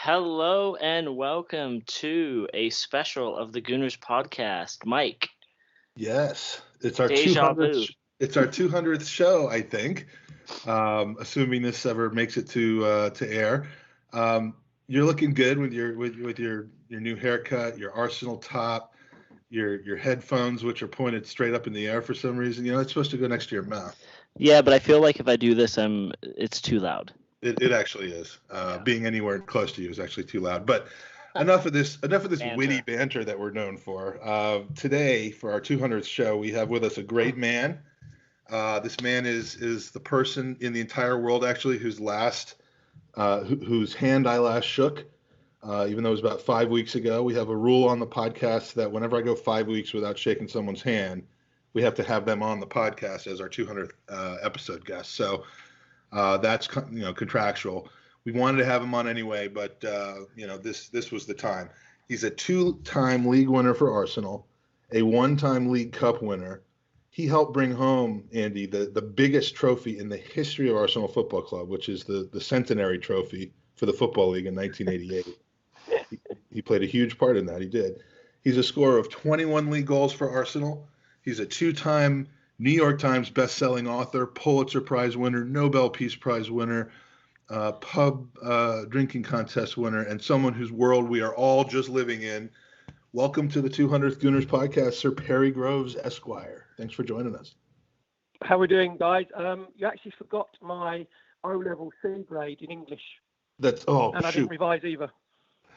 Hello and welcome to a special of the Gooners Podcast. Mike, Yes, it's our deja 200th. vu. It's our 200th show, I think. Assuming this ever makes it to air. You're looking good with your new haircut, your Arsenal top, your headphones, which are pointed straight up in the air for some reason. You know, it's supposed to go next to your mouth. Yeah, but I feel like if I do this, it's too loud. It actually is. Being anywhere close to you is actually too loud. But enough of this Banter. witty banter that we're known for. Today, for our 200th show, we have with us a great man. This man is the person in the entire world actually whose hand I last shook. Even though it was about 5 weeks ago. We have a rule on the podcast that whenever I go 5 weeks without shaking someone's hand, we have to have them on the podcast as our 200th episode guest. So that's contractual. We wanted to have him on anyway, but this was the time. He's a 2-time league winner for Arsenal, a 1-time League Cup winner. He helped bring home, Andy, the biggest trophy in the history of Arsenal Football Club, which is the Centenary Trophy for the Football League in 1988. He played a huge part in that. He did. He's a scorer of 21 league goals for Arsenal. He's a 2-time New York Times best-selling author, Pulitzer Prize winner, Nobel Peace Prize winner, pub drinking contest winner, and someone whose world we are all just living in. Welcome to the 200th Gooners Podcast, Sir Perry Groves, Esquire. Thanks for joining us. How are we doing, guys? You actually forgot my O-level C grade in English. I didn't revise either.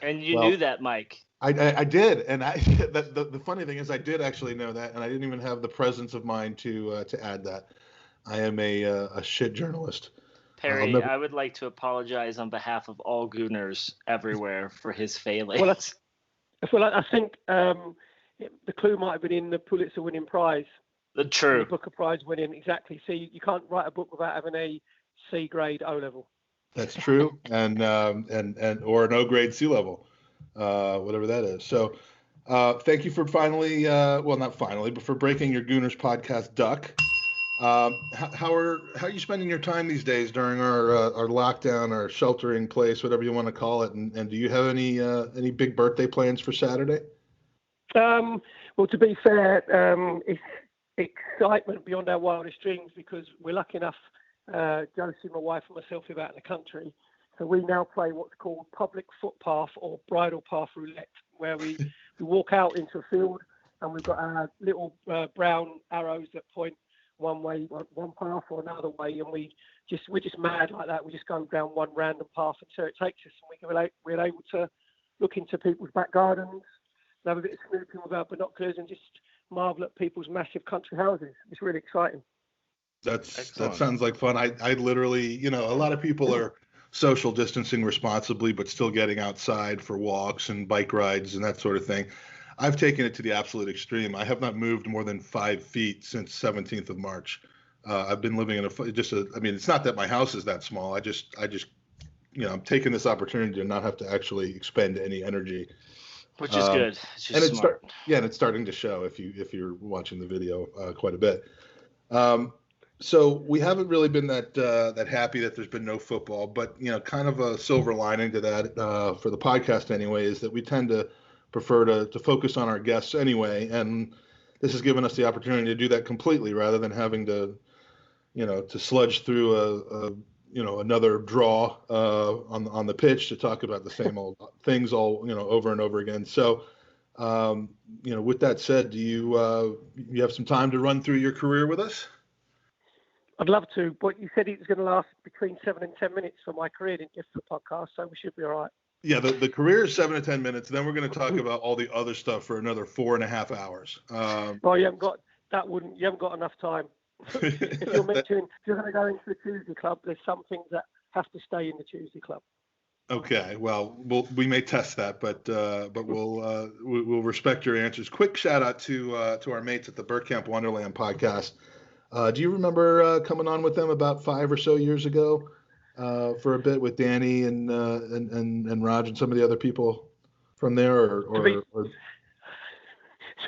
And you knew that, Mike. I did, and the funny thing is I did actually know that, and I didn't even have the presence of mind to add that. I am a shit journalist. Perry, I would like to apologize on behalf of all Gooners everywhere for his failings. Well, I think the clue might have been in the Pulitzer winning prize. True. The Booker Prize winning, exactly. So you can't write a book without having a C grade O-level. That's true, and or an O grade C level, whatever that is. So, thank you for finally, not finally, but for breaking your Gooners Podcast duck. How are you spending your time these days during our lockdown, our sheltering place, whatever you want to call it? And do you have any big birthday plans for Saturday? Well, to be fair, it's excitement beyond our wildest dreams because we're lucky enough. Josie, my wife, and myself live out in the country, so we now play what's called public footpath or bridle path roulette, where we walk out into a field and we've got our little brown arrows that point one way, one path or another way, and we're just mad like that. We just go down one random path until it takes us, and we're able to look into people's back gardens, and have a bit of snooping with our binoculars, and just marvel at people's massive country houses. It's really exciting. That sounds like fun. I literally, a lot of people are social distancing responsibly, but still getting outside for walks and bike rides and that sort of thing. I've taken it to the absolute extreme. I have not moved more than 5 feet since 17th of March. I've been living in it's not that my house is that small. I just, I'm taking this opportunity to not have to actually expend any energy. Which is good. It's smart. And it's starting to show if you're watching the video quite a bit. So we haven't really been that happy that there's been no football, but kind of a silver lining to that for the podcast anyway is that we tend to prefer to focus on our guests anyway, and this has given us the opportunity to do that completely rather than having to sludge through another draw on the pitch to talk about the same old things all over and over again. So with that said, do you have some time to run through your career with us? I'd love to, but you said it was going to last between 7 and 10 minutes for my career, didn't you, for the podcast, so we should be all right. Yeah, the career is 7 to 10 minutes. Then we're going to talk about all the other stuff for another 4.5 hours. Well, you haven't got enough time. If you're going to go into the Tuesday Club, there's some things that have to stay in the Tuesday Club. Okay, well, we may test that, but we'll respect your answers. Quick shout out to our mates at the Bergkamp Wonderland podcast. Do you remember coming on with them about 5 or so years ago for a bit with Danny and Raj and some of the other people from there?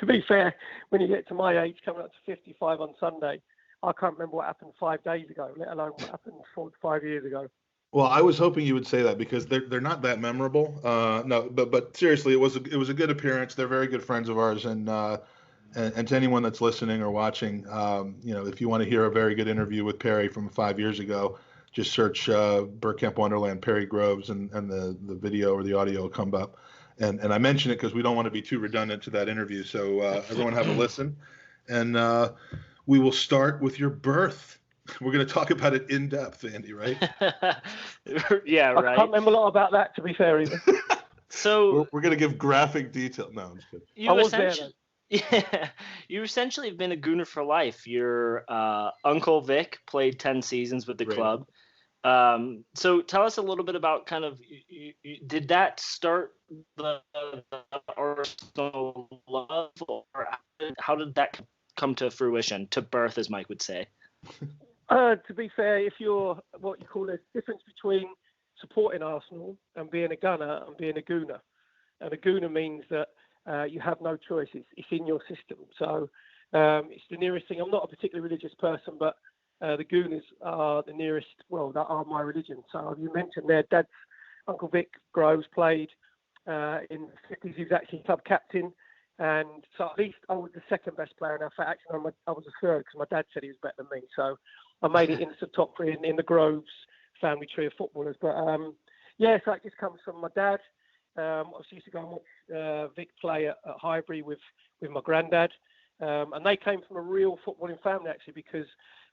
To be fair, when you get to my age, coming up to 55 on Sunday, I can't remember what happened 5 days ago, let alone what happened 4 to 5 years ago. Well, I was hoping you would say that because they're not that memorable. No, but seriously, it was a good appearance. They're very good friends of ours, and to anyone that's listening or watching, if you want to hear a very good interview with Perry from 5 years ago, just search Burkamp Wonderland Perry Groves, and the video or the audio will come up. And I mention it because we don't want to be too redundant to that interview. So everyone have a listen, and we will start with your birth. We're going to talk about it in depth, Andy, right? Yeah, right. I can't remember a lot about that, to be fair, either. So we're going to give graphic detail. No, I'm just kidding. You essentially have been a Gooner for life. Your Uncle Vic played 10 seasons with the club. So tell us a little bit about kind of, did that start the Arsenal love, or how did that come to fruition, to birth, as Mike would say? To be fair, if you're what you call the difference between supporting Arsenal and being a Gunner and being a Gooner. And a Gooner means that you have no choice. It's in your system. So it's the nearest thing. I'm not a particularly religious person, but the Gooners are the nearest, that are my religion. So you mentioned their dad's Uncle Vic Groves played in the 50s. He was actually club captain. And so at least I was the second best player in our fact. Actually, I was the third because my dad said he was better than me. So I made it into the top three in the Groves family tree of footballers. But so it just comes from my dad. I used to go and watch Vic play at Highbury with my granddad. And they came from a real footballing family, actually, because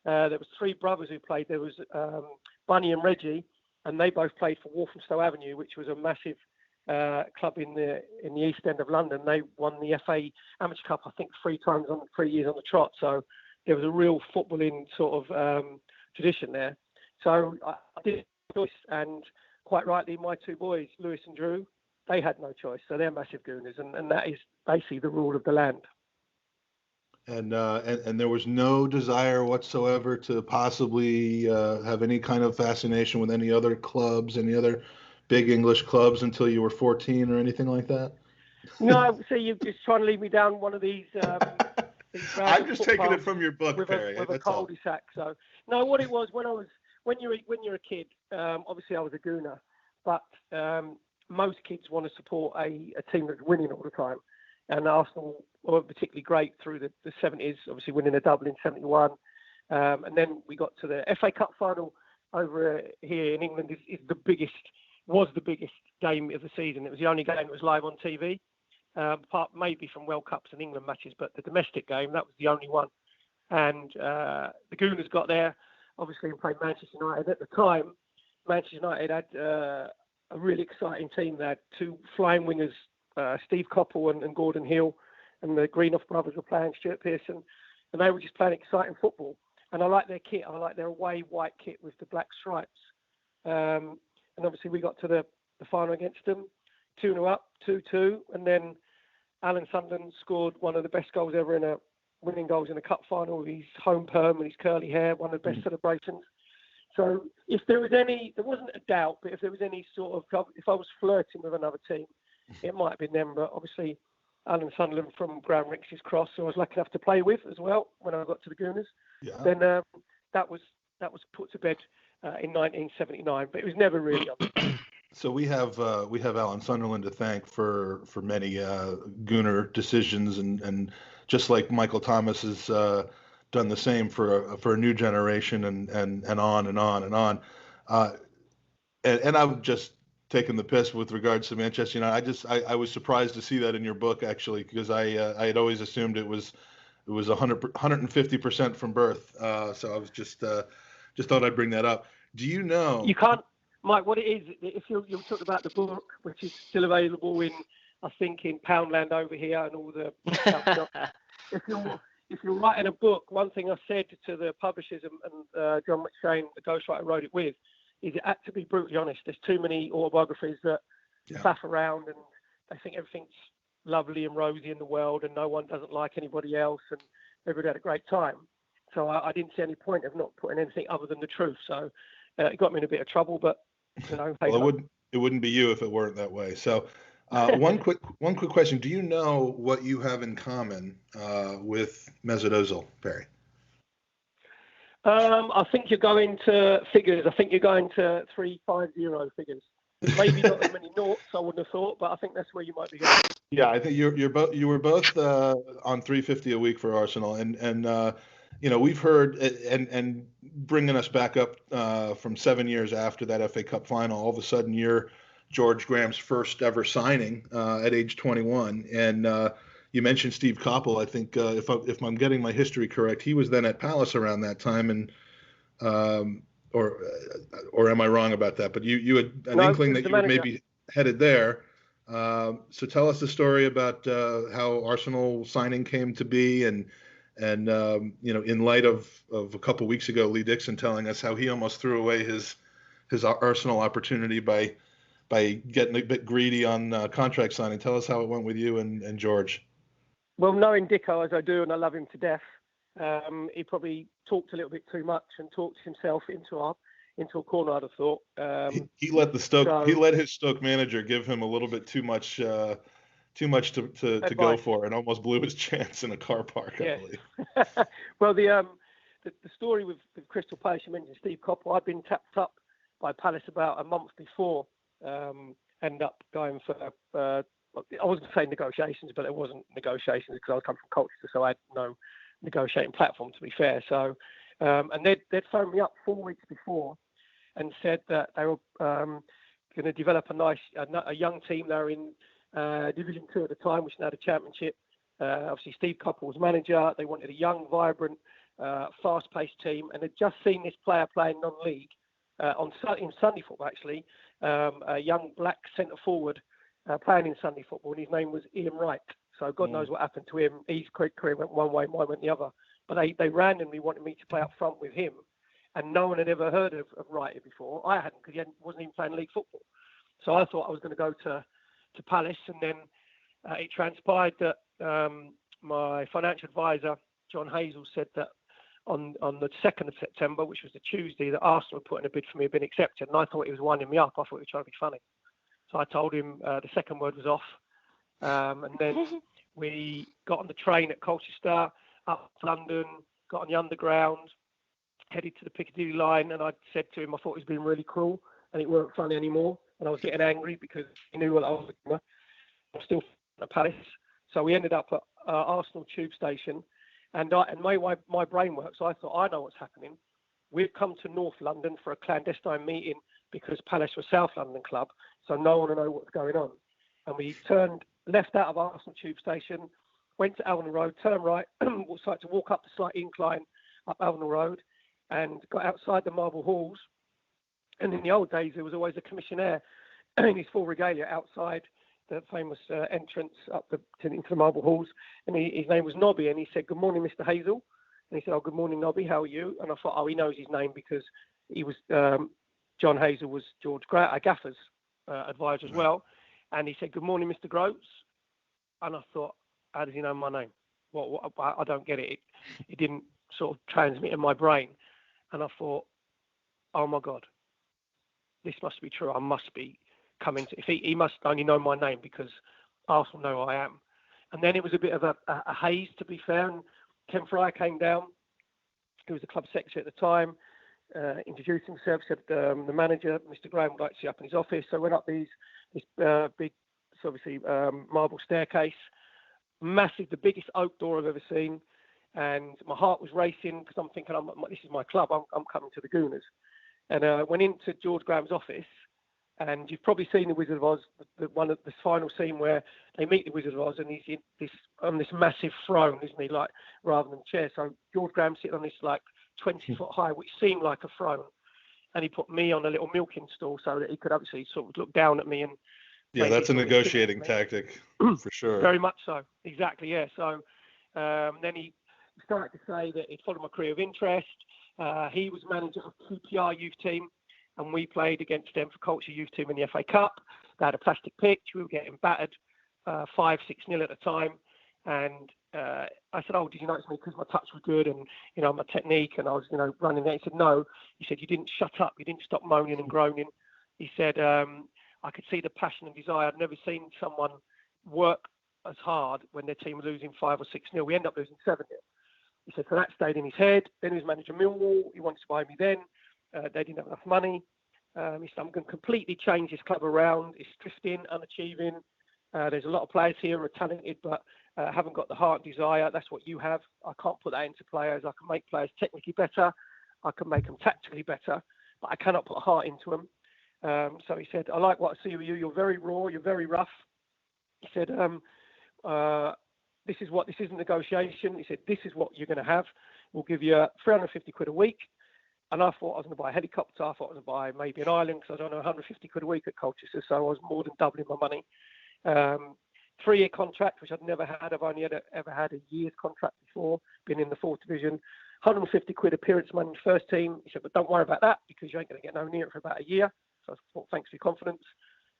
there was three brothers who played. There was Bunny and Reggie, and they both played for Walthamstow Avenue, which was a massive club in the East End of London. They won the FA Amateur Cup, I think, 3 years on the trot. So there was a real footballing sort of tradition there. So I did a choice, and quite rightly, my two boys, Lewis and Drew, they had no choice. So they're massive Gooners, and that is basically the rule of the land. And there was no desire whatsoever to possibly have any kind of fascination with any other clubs, any other big English clubs until you were 14 or anything like that? No, so you're just trying to lead me down one of these. I'm just taking it from your book, Perry. With a cul-de-sac. So no, what it was when you're a kid, obviously I was a Gooner, but most kids want to support a team that's winning all the time, and Arsenal were particularly great through the 70s, obviously winning a double in 71, and then we got to the FA Cup final over here in England. Was the biggest game of the season. It was the only game that was live on TV, apart maybe from World Cups and England matches, but the domestic game, that was the only one. And the Gooners got there, obviously, and played Manchester United. At the time, Manchester United had a really exciting team. They had 2 flying wingers, Steve Coppell and Gordon Hill, and the Greenough brothers were playing, Stuart Pearson, and they were just playing exciting football. And I like their kit. I like their away white kit with the black stripes. And obviously we got to the final against them, 2-0 up, 2-2, and then Alan Sunderland scored one of the best goals ever winning goals in a cup final with his home perm and his curly hair, one of the best celebrations. So if there wasn't a doubt, but if there was any sort of, if I was flirting with another team, it might have been them. But obviously Alan Sunderland from Graham Rix's Cross, who I was lucky enough to play with as well when I got to the Gooners. Yeah. Then that was put to bed in 1979, but it was never really on. So we have Alan Sunderland to thank for many Gooner decisions, and just like Michael Thomas has done the same for a new generation, and on and on and on. And I'm just taking the piss with regards to Manchester United. I was surprised to see that in your book, actually, because I had always assumed it was 150% from birth. So I was just thought I'd bring that up. Do you know? You can't, Mike. What it is, if you'll talk about the book, which is still available in, I think, in Poundland over here and all the stuff. If you're writing a book, one thing I said to the publishers and John McShane, the ghostwriter, wrote it with, is it had to be brutally honest. There's too many autobiographies that faff around and they think everything's lovely and rosy in the world and no one doesn't like anybody else and everybody had a great time. So I didn't see any point of not putting anything other than the truth. So it got me in a bit of trouble, but well, it wouldn't be you if it weren't that way. So one quick question: do you know what you have in common with Mesut Ozil, Perry? I think you're going to figures. I think you're going to 350 figures. Maybe not as many noughts, I wouldn't have thought, but I think that's where you might be going. Yeah, I think you were both on 350 a week for Arsenal, and we've heard and bringing us back up from 7 years after that FA Cup final. All of a sudden, you're George Graham's first ever signing at age 21, and you mentioned Steve Coppell. I think if I'm getting my history correct, he was then at Palace around that time, and or am I wrong about that? But you had an inkling that you were maybe headed there. So tell us the story about how Arsenal signing came to be, and in light of a couple weeks ago, Lee Dixon telling us how he almost threw away his Arsenal opportunity by getting a bit greedy on contract signing. Tell us how it went with you and George. Well, knowing Dicko as I do, and I love him to death, he probably talked a little bit too much and talked himself into a corner, I'd have thought. He let his Stoke manager give him a little bit too much to go for, and almost blew his chance in a car park, I believe. Well, the story with Crystal Palace, you mentioned Steve Coppell. I'd been tapped up by Palace about a month before. Ended up going for I wasn't saying negotiations, but it wasn't negotiations because I was coming from Colchester, so I had no negotiating platform, to be fair. So, and they'd phoned me up 4 weeks before and said that they were going to develop a young team. They were in Division 2 at the time, which is now the Championship. Obviously, Steve Coppell was manager. They wanted a young, vibrant, fast-paced team, and they'd just seen this player playing non-league in Sunday football, actually, a young black centre forward playing in Sunday football, and his name was Ian Wright. So God knows what happened to him. His career went one way, mine went the other. But they randomly wanted me to play up front with him, and no one had ever heard of Wright before. I hadn't, because he wasn't even playing league football. So I thought I was going to go to Palace, and then it transpired that my financial advisor, John Hazel, said that on the 2nd of September, which was the Tuesday, that Arsenal put in a bid for me had been accepted, and I thought he was winding me up. I thought he was trying to be funny. So I told him the second word was off, and then we got on the train at Colchester, up to London, got on the Underground, headed to the Piccadilly line, and I said to him I thought he was being really cruel, and it weren't funny anymore, and I was getting angry because he knew what I was doing. I'm still at Palace. So we ended up at Arsenal Tube Station, and my brain works. So I thought, I know what's happening. We've come to North London for a clandestine meeting because Palace was South London club, so no one will know what's going on. And we left out of Arsenal Tube Station, went to Alnor Road, turned right, started to walk up the slight incline up Alnor Road, and got outside the Marble Halls. And in the old days, there was always a commissionaire in his full regalia outside the famous entrance up into the Marble Halls. And his name was Nobby, and he said, "Good morning, Mr. Hazel." And he said, "Oh, good morning, Nobby. How are you?" And I thought, oh, he knows his name because he was John Hazel was George Gaffer's advisor as well. And he said, "Good morning, Mr. Groats." And I thought, how does he know my name? What I don't get it. It didn't sort of transmit in my brain. And I thought, oh my God, this must be true. I must be coming to, if he must only know my name because Arsenal know who I am. And then it was a bit of a haze, to be fair. And Ken Fry came down, who was the club secretary at the time, introduced himself, said the manager, Mr. Graham, would like to see up in his office. So I went up this big, obviously, marble staircase, massive, the biggest oak door I've ever seen. And my heart was racing because I'm thinking, this is my club. I'm coming to the Gooners. And I went into George Graham's office, and you've probably seen the Wizard of Oz, one of the final scene where they meet the Wizard of Oz, and he's on this massive throne, isn't he? Like rather than chair. So George Graham sitting on this like 20-foot high, which seemed like a throne, and he put me on a little milking stool so that he could obviously sort of look down at me and. Yeah, that's a negotiating tactic for sure. Very much so. Exactly. Yeah. So then he started to say that he'd followed my career of interest. He was manager of QPR youth team, and we played against them for Culture youth team in the FA Cup. They had a plastic pitch. We were getting battered 5-6-0 at the time. And I said, "Oh, did you notice me because my touch was good and, my technique and I was, running there?" He said, "No." He said, "You didn't shut up. You didn't stop moaning and groaning." He said, "I could see the passion and desire. I'd never seen someone work as hard when their team was losing 5 or 6-0. We ended up losing 7-0. He said, so that stayed in his head. Then he was manager Millwall. He wanted to buy me then. They didn't have enough money. He said, I'm going to completely change this club around. It's drifting, unachieving. There's a lot of players here who are talented, but haven't got the heart and desire. That's what you have. I can't put that into players. I can make players technically better. I can make them tactically better, but I cannot put heart into them. So he said, I like what I see with you. You're very raw. You're very rough. He said, this isn't negotiation. He said, this is what you're going to have. We'll give you 350 quid a week. And I thought I was going to buy a helicopter. I thought I was going to buy maybe an island because I don't know, 150 quid a week at Colchester. So I was more than doubling my money. 3-year contract, which I'd never had. I've only ever had a year's contract before, been in the 4th division. 150 quid appearance money in the first team. He said, but don't worry about that because you ain't going to get nowhere near it for about a year. So I thought, thanks for your confidence.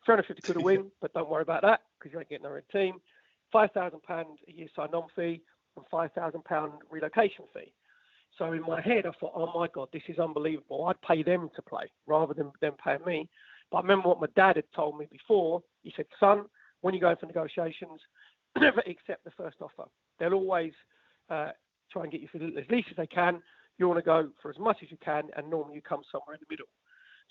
350 quid a win, but don't worry about that because you ain't getting nowhere in the team. £5,000 a year sign-on fee and £5,000 relocation fee. So in my head, I thought, oh my God, this is unbelievable. I'd pay them to play rather than them paying me. But I remember what my dad had told me before. He said, son, when you go for negotiations, never accept the first offer. They'll always try and get you for as least as they can. You want to go for as much as you can, and normally you come somewhere in the middle.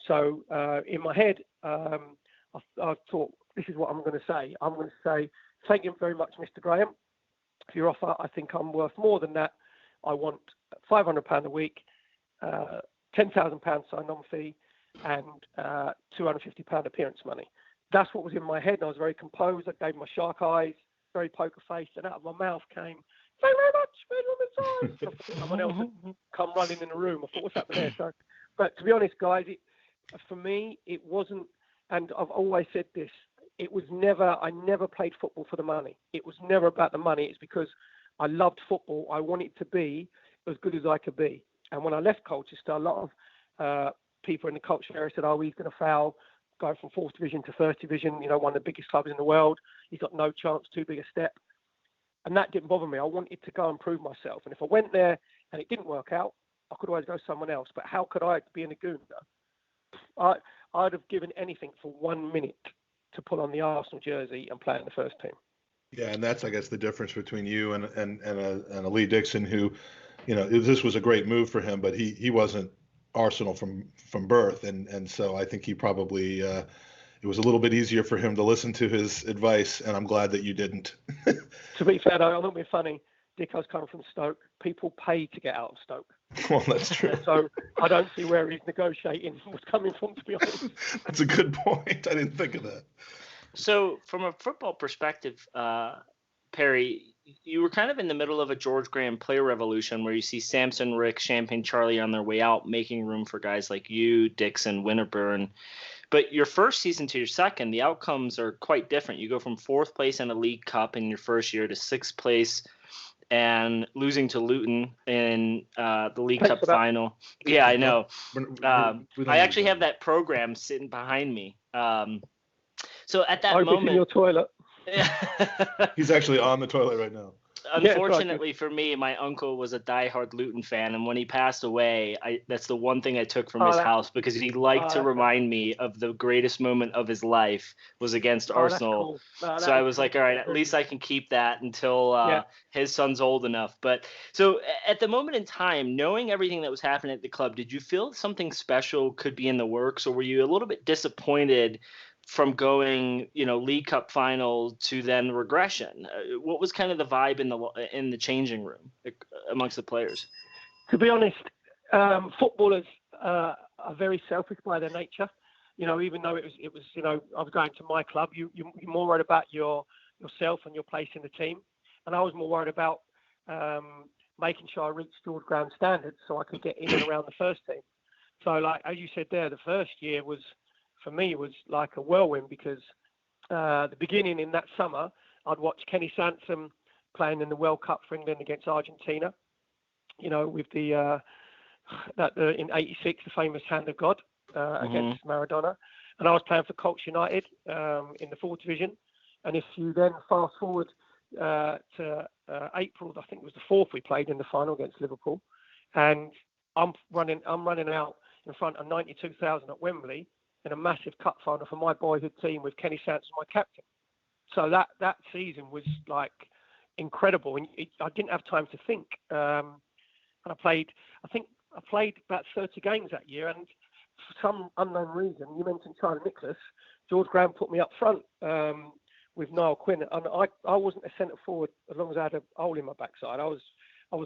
So in my head, I thought, this is what I'm going to say. I'm going to say, thank you very much, Mr. Graham, for your offer. I think I'm worth more than that. I want £500 a week, £10,000 sign-on fee, and £250 appearance money. That's what was in my head, and I was very composed. I gave my shark eyes, very poker-faced, and out of my mouth came, thank you very much, so someone else had come running in the room. I thought, what's happening there? So, but to be honest, guys, for me, it wasn't, and I've always said this, I never played football for the money. It was never about the money. It's because I loved football. I wanted to be as good as I could be. And when I left Colchester, a lot of people in the Colchester area said, oh, he's going to fail, go from 4th division to 1st division, one of the biggest clubs in the world. He's got no chance, too big a step. And that didn't bother me. I wanted to go and prove myself. And if I went there and it didn't work out, I could always go someone else. But how could I be in a Gooner? I'd have given anything for 1 minute to pull on the Arsenal jersey and play in the first team. Yeah, and that's, I guess, the difference between you and a Lee Dixon who, this was a great move for him, but he wasn't Arsenal from birth, and so I think he probably it was a little bit easier for him to listen to his advice, and I'm glad that you didn't. To be fair, though, I'm not being funny. Dick, I was coming from Stoke. People pay to get out of Stoke. Well, that's true. So I don't see where he's negotiating was coming from, to be honest. That's a good point. I didn't think of that. So from a football perspective, Perry, you were kind of in the middle of a George Graham player revolution where you see Samson, Rick, Champagne Charlie on their way out, making room for guys like you, Dixon, Winterburn. But your first season to your second, the outcomes are quite different. You go from 4th place in a League Cup in your first year to 6th place and losing to Luton in the League Cup final. Yeah, I know. I actually have that program sitting behind me. So at that moment, in your toilet. He's actually on the toilet right now. Unfortunately for me, my uncle was a diehard Luton fan, and when he passed away, that's the one thing I took from his house because he liked to remind me of the greatest moment of his life was against Arsenal. Cool. So I was like, all right, at least I can keep that until his son's old enough. But so at the moment in time, knowing everything that was happening at the club, did you feel something special could be in the works, or were you a little bit disappointed from going, League Cup final to then regression? What was kind of the vibe in the changing room amongst the players? To be honest, footballers are very selfish by their nature. Even though it was I was going to my club, you're more worried about yourself and your place in the team, and I was more worried about making sure I reached George Graham standards so I could get in and around the first team. So, like as you said there, the first year was. For me, it was like a whirlwind because the beginning in that summer, I'd watch Kenny Sansom playing in the World Cup for England against Argentina, with in '86, the famous hand of God against Maradona. And I was playing for Colts United in the 4th division. And if you then fast forward to April, I think it was the 4th we played in the final against Liverpool. And I'm running out in front of 92,000 at Wembley in a massive cup final for my boyhood team with Kenny Sansom, my captain. So that season was like incredible. And I didn't have time to think. and I think I played about 30 games that year, and for some unknown reason, you mentioned Charlie Nicholas, George Graham put me up front with Niall Quinn, and I wasn't a centre forward as long as I had a hole in my backside. I was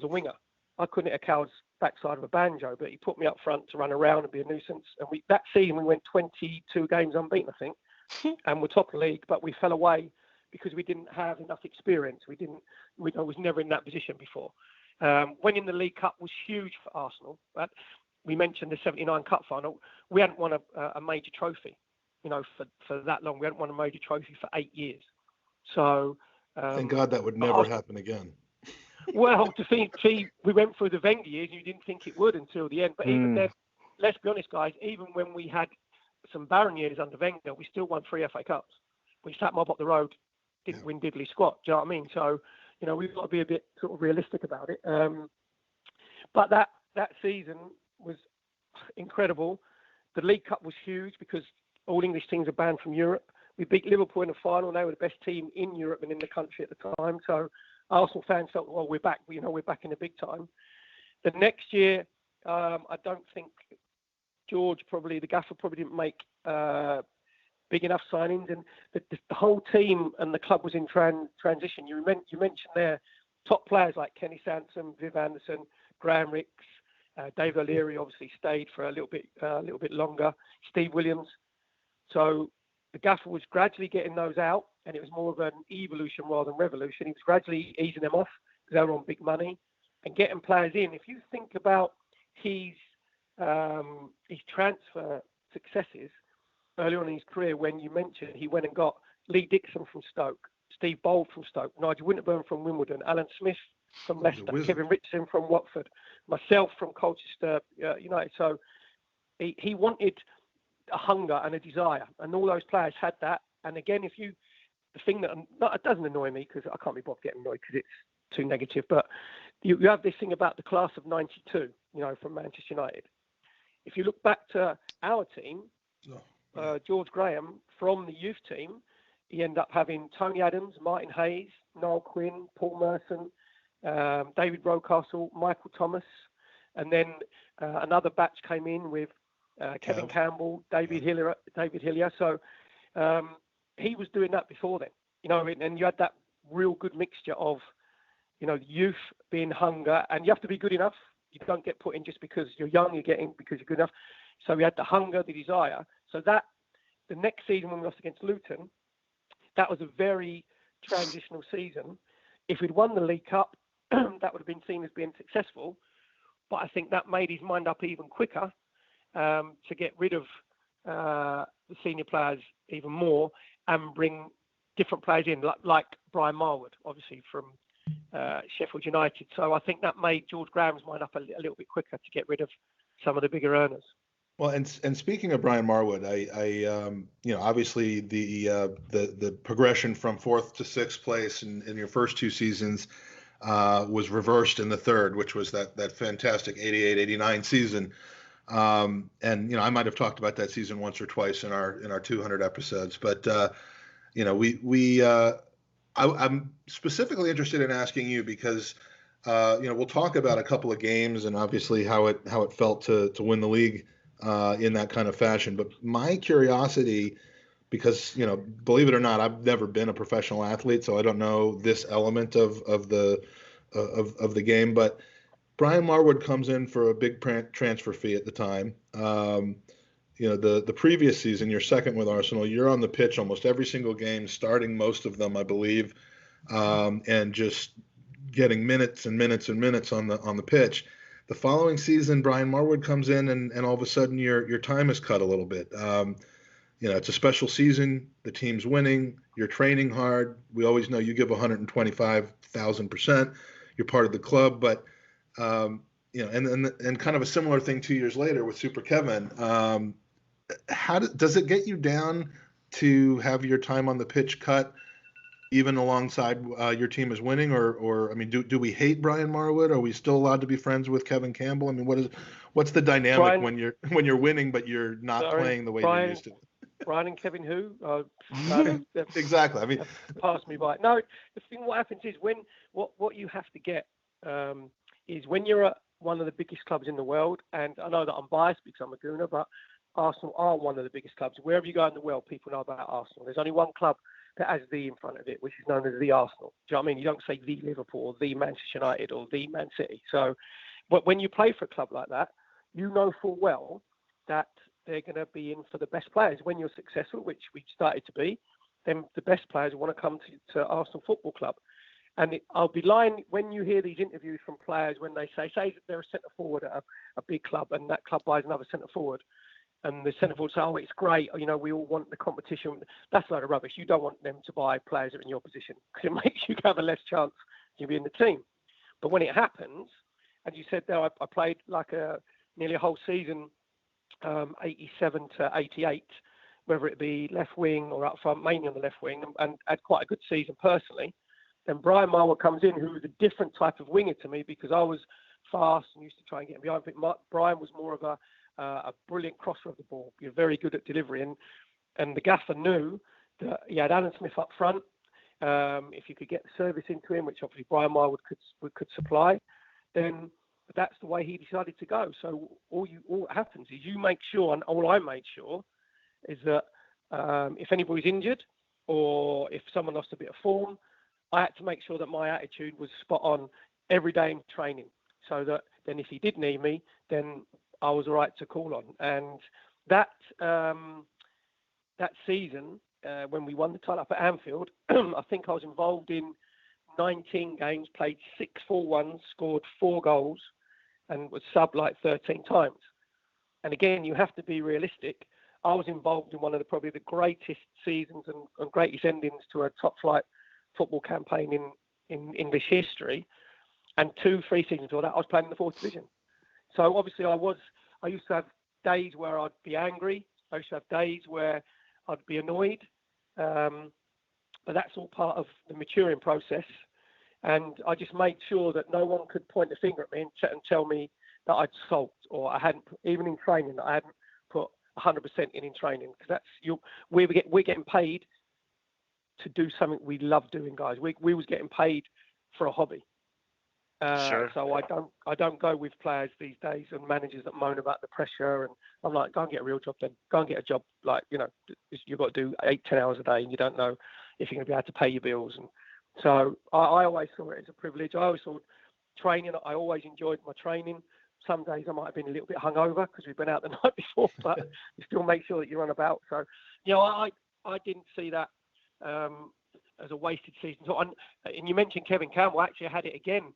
a winger. I couldn't hit a cow's backside of a banjo, but he put me up front to run around and be a nuisance. And that season we went 22 games unbeaten, I think, and we're top of the league, but we fell away because we didn't have enough experience. I was never in that position before. Winning the League Cup was huge for Arsenal. But we mentioned the '79 Cup final. We hadn't won a major trophy, for that long. We hadn't won a major trophy for 8 years. So thank God that would never happen again. Well, we went through the Wenger years, and you didn't think it would until the end. But even then, let's be honest, guys. Even when we had some barren years under Wenger, we still won 3 FA Cups. We sat mob up the road, didn't win diddly squat. Do you know what I mean? So, we've got to be a bit sort of realistic about it. But that season was incredible. The League Cup was huge because all English teams are banned from Europe. We beat Liverpool in the final. They were the best team in Europe and in the country at the time. So Arsenal fans felt, well, we're back. We're back in the big time. The next year, I don't think the gaffer probably didn't make big enough signings, and the whole team and the club was in transition. You mentioned there top players like Kenny Sansom, Viv Anderson, Graham Ricks, Dave O'Leary obviously stayed for a little bit longer, Steve Williams. So the gaffer was gradually getting those out, and it was more of an evolution rather than revolution. He was gradually easing them off because they were on big money and getting players in. If you think about his transfer successes early on in his career, when you mentioned he went and got Lee Dixon from Stoke, Steve Bold from Stoke, Nigel Winterburn from Wimbledon, Alan Smith from Leicester, Kevin Richardson from Watford, myself from Colchester United. So he wanted a hunger and a desire, and all those players had that. And again, the thing that it doesn't annoy me because I can't be bothered getting annoyed because it's too negative, but you have this thing about the class of '92, from Manchester United. If you look back to our team, George Graham from the youth team, he ended up having Tony Adams, Martin Hayes, Niall Quinn, Paul Merson, David Rocastle, Michael Thomas, and then another batch came in with Kevin Campbell, David Hillier. So he was doing that before then, and you had that real good mixture of, youth being hunger, and you have to be good enough. You don't get put in just because you're young, you get in because you're good enough. So we had the hunger, the desire. So that the next season when we lost against Luton, that was a very transitional season. If we'd won the League Cup, that would have been seen as being successful. But I think that made his mind up even quicker to get rid of the senior players even more and bring different players in, like Brian Marwood, obviously from Sheffield United. So I think that made George Graham's mind up a little bit quicker to get rid of some of the bigger earners. Well, and speaking of Brian Marwood, I obviously the progression from 4th to 6th place in your first 2 seasons was reversed in the third, which was that fantastic 88-89 season. And I might have talked about that season once or twice in our 200 episodes, but I'm specifically interested in asking you because we'll talk about a couple of games and obviously how it felt to win the league in that kind of fashion. But my curiosity, because believe it or not, I've never been a professional athlete, so I don't know this element of the game. But Brian Marwood comes in for a big transfer fee at the time. The previous season, you're second with Arsenal. You're on the pitch almost every single game, starting most of them, I believe, and just getting minutes and minutes and minutes on the pitch. The following season, Brian Marwood comes in, and all of a sudden your time is cut a little bit. It's a special season. The team's winning. You're training hard. We always know you give 125,000%. You're part of the club, but and kind of a similar thing 2 years later with Super Kevin. How does it get you down to have your time on the pitch cut, even alongside your team is winning, or I mean, do we hate Brian Marwood? Are we still allowed to be friends with Kevin Campbell? I mean, what's the dynamic when you're winning but you're not playing the way you're used to? Brian and Kevin who? Exactly. I mean, pass me by. No, the thing what happens is what you have to get is when you're one of the biggest clubs in the world, and I know that I'm biased because I'm a Gooner, but Arsenal are one of the biggest clubs. Wherever you go in the world, people know about Arsenal. There's only one club that has the in front of it, which is known as the Arsenal. Do you know what I mean? You don't say the Liverpool or the Manchester United or the Man City. So, but when you play for a club like that, you know full well that they're going to be in for the best players. When you're successful, which we started to be, then the best players want to come to Arsenal Football Club. And I'll be lying when you hear these interviews from players when they say they're a centre forward at a big club and that club buys another centre forward. And the centre forward say, oh, it's great. You know, we all want the competition. That's a load of rubbish. You don't want them to buy players that are in your position because it makes you have a less chance to be in the team. But when it happens, as you said there, I played like nearly a whole season, 87 to 88, whether it be left wing or up front, mainly on the left wing, and had quite a good season personally. Then Brian Marwood comes in, who was a different type of winger to me because I was fast and used to try and get behind. But Brian was more of a brilliant crosser of the ball. You're very good at delivery. And the gaffer knew that he had Alan Smith up front. If you could get the service into him, which obviously Brian Marwood could supply, then that's the way he decided to go. So all that happens is you make sure, and all I made sure, is that if anybody's injured or if someone lost a bit of form, I had to make sure that my attitude was spot on every day in training, so that then if he did need me, then I was all right to call on. And that season, when we won the title up at Anfield, I think I was involved in 19 games, played 6 4-1s, scored 4 goals, and was subbed like 13 times. And again, you have to be realistic. I was involved in one of probably the greatest seasons and greatest endings to a top-flight football campaign in English history. And 2-3 seasons before that, I was playing in the 4th division. So obviously I used to have days where I'd be angry. I used to have days where I'd be annoyed. But that's all part of the maturing process. And I just made sure that no one could point a finger at me and tell me that I'd sulked or I hadn't, even in training, that I hadn't put 100% in training. Because we're getting paid to do something we love doing, guys. We was getting paid for a hobby. Sure. So I don't go with players these days and managers that moan about the pressure. And I'm like, go and get a real job then. Go and get a job. Like, you know, you've got to do 8-10 hours a day and you don't know if you're going to be able to pay your bills. And so I always saw it as a privilege. I always saw training. I always enjoyed my training. Some days I might have been a little bit hungover because we've been out the night before, but you still make sure that you run about. So, you know, I didn't see that as a wasted season. So, and you mentioned Kevin Campbell. Actually, I had it again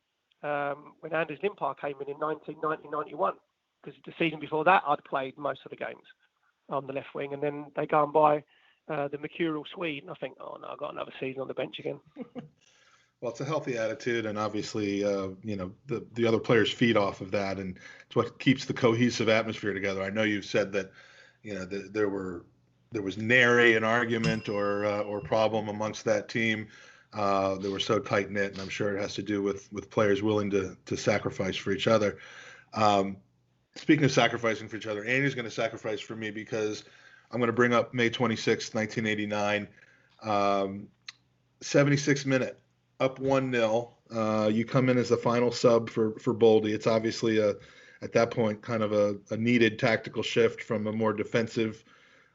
when Anders Limpar came in 1990-91, because the season before that I'd played most of the games on the left wing, and then they go and buy the mercurial Swede, and I think, oh no, I've got another season on the bench again. Well, it's a healthy attitude, and obviously, you know, the other players feed off of that, and it's what keeps the cohesive atmosphere together. I know you've said that, you know, there was nary an argument or problem amongst that team. They were so tight knit, and I'm sure it has to do with players willing to sacrifice for each other. Speaking of sacrificing for each other, Andy's going to sacrifice for me because I'm going to bring up May 26th, 1989, 76th minute, up 1-0. You come in as the final sub for Boldy. It's obviously at that point kind of a needed tactical shift from a more defensive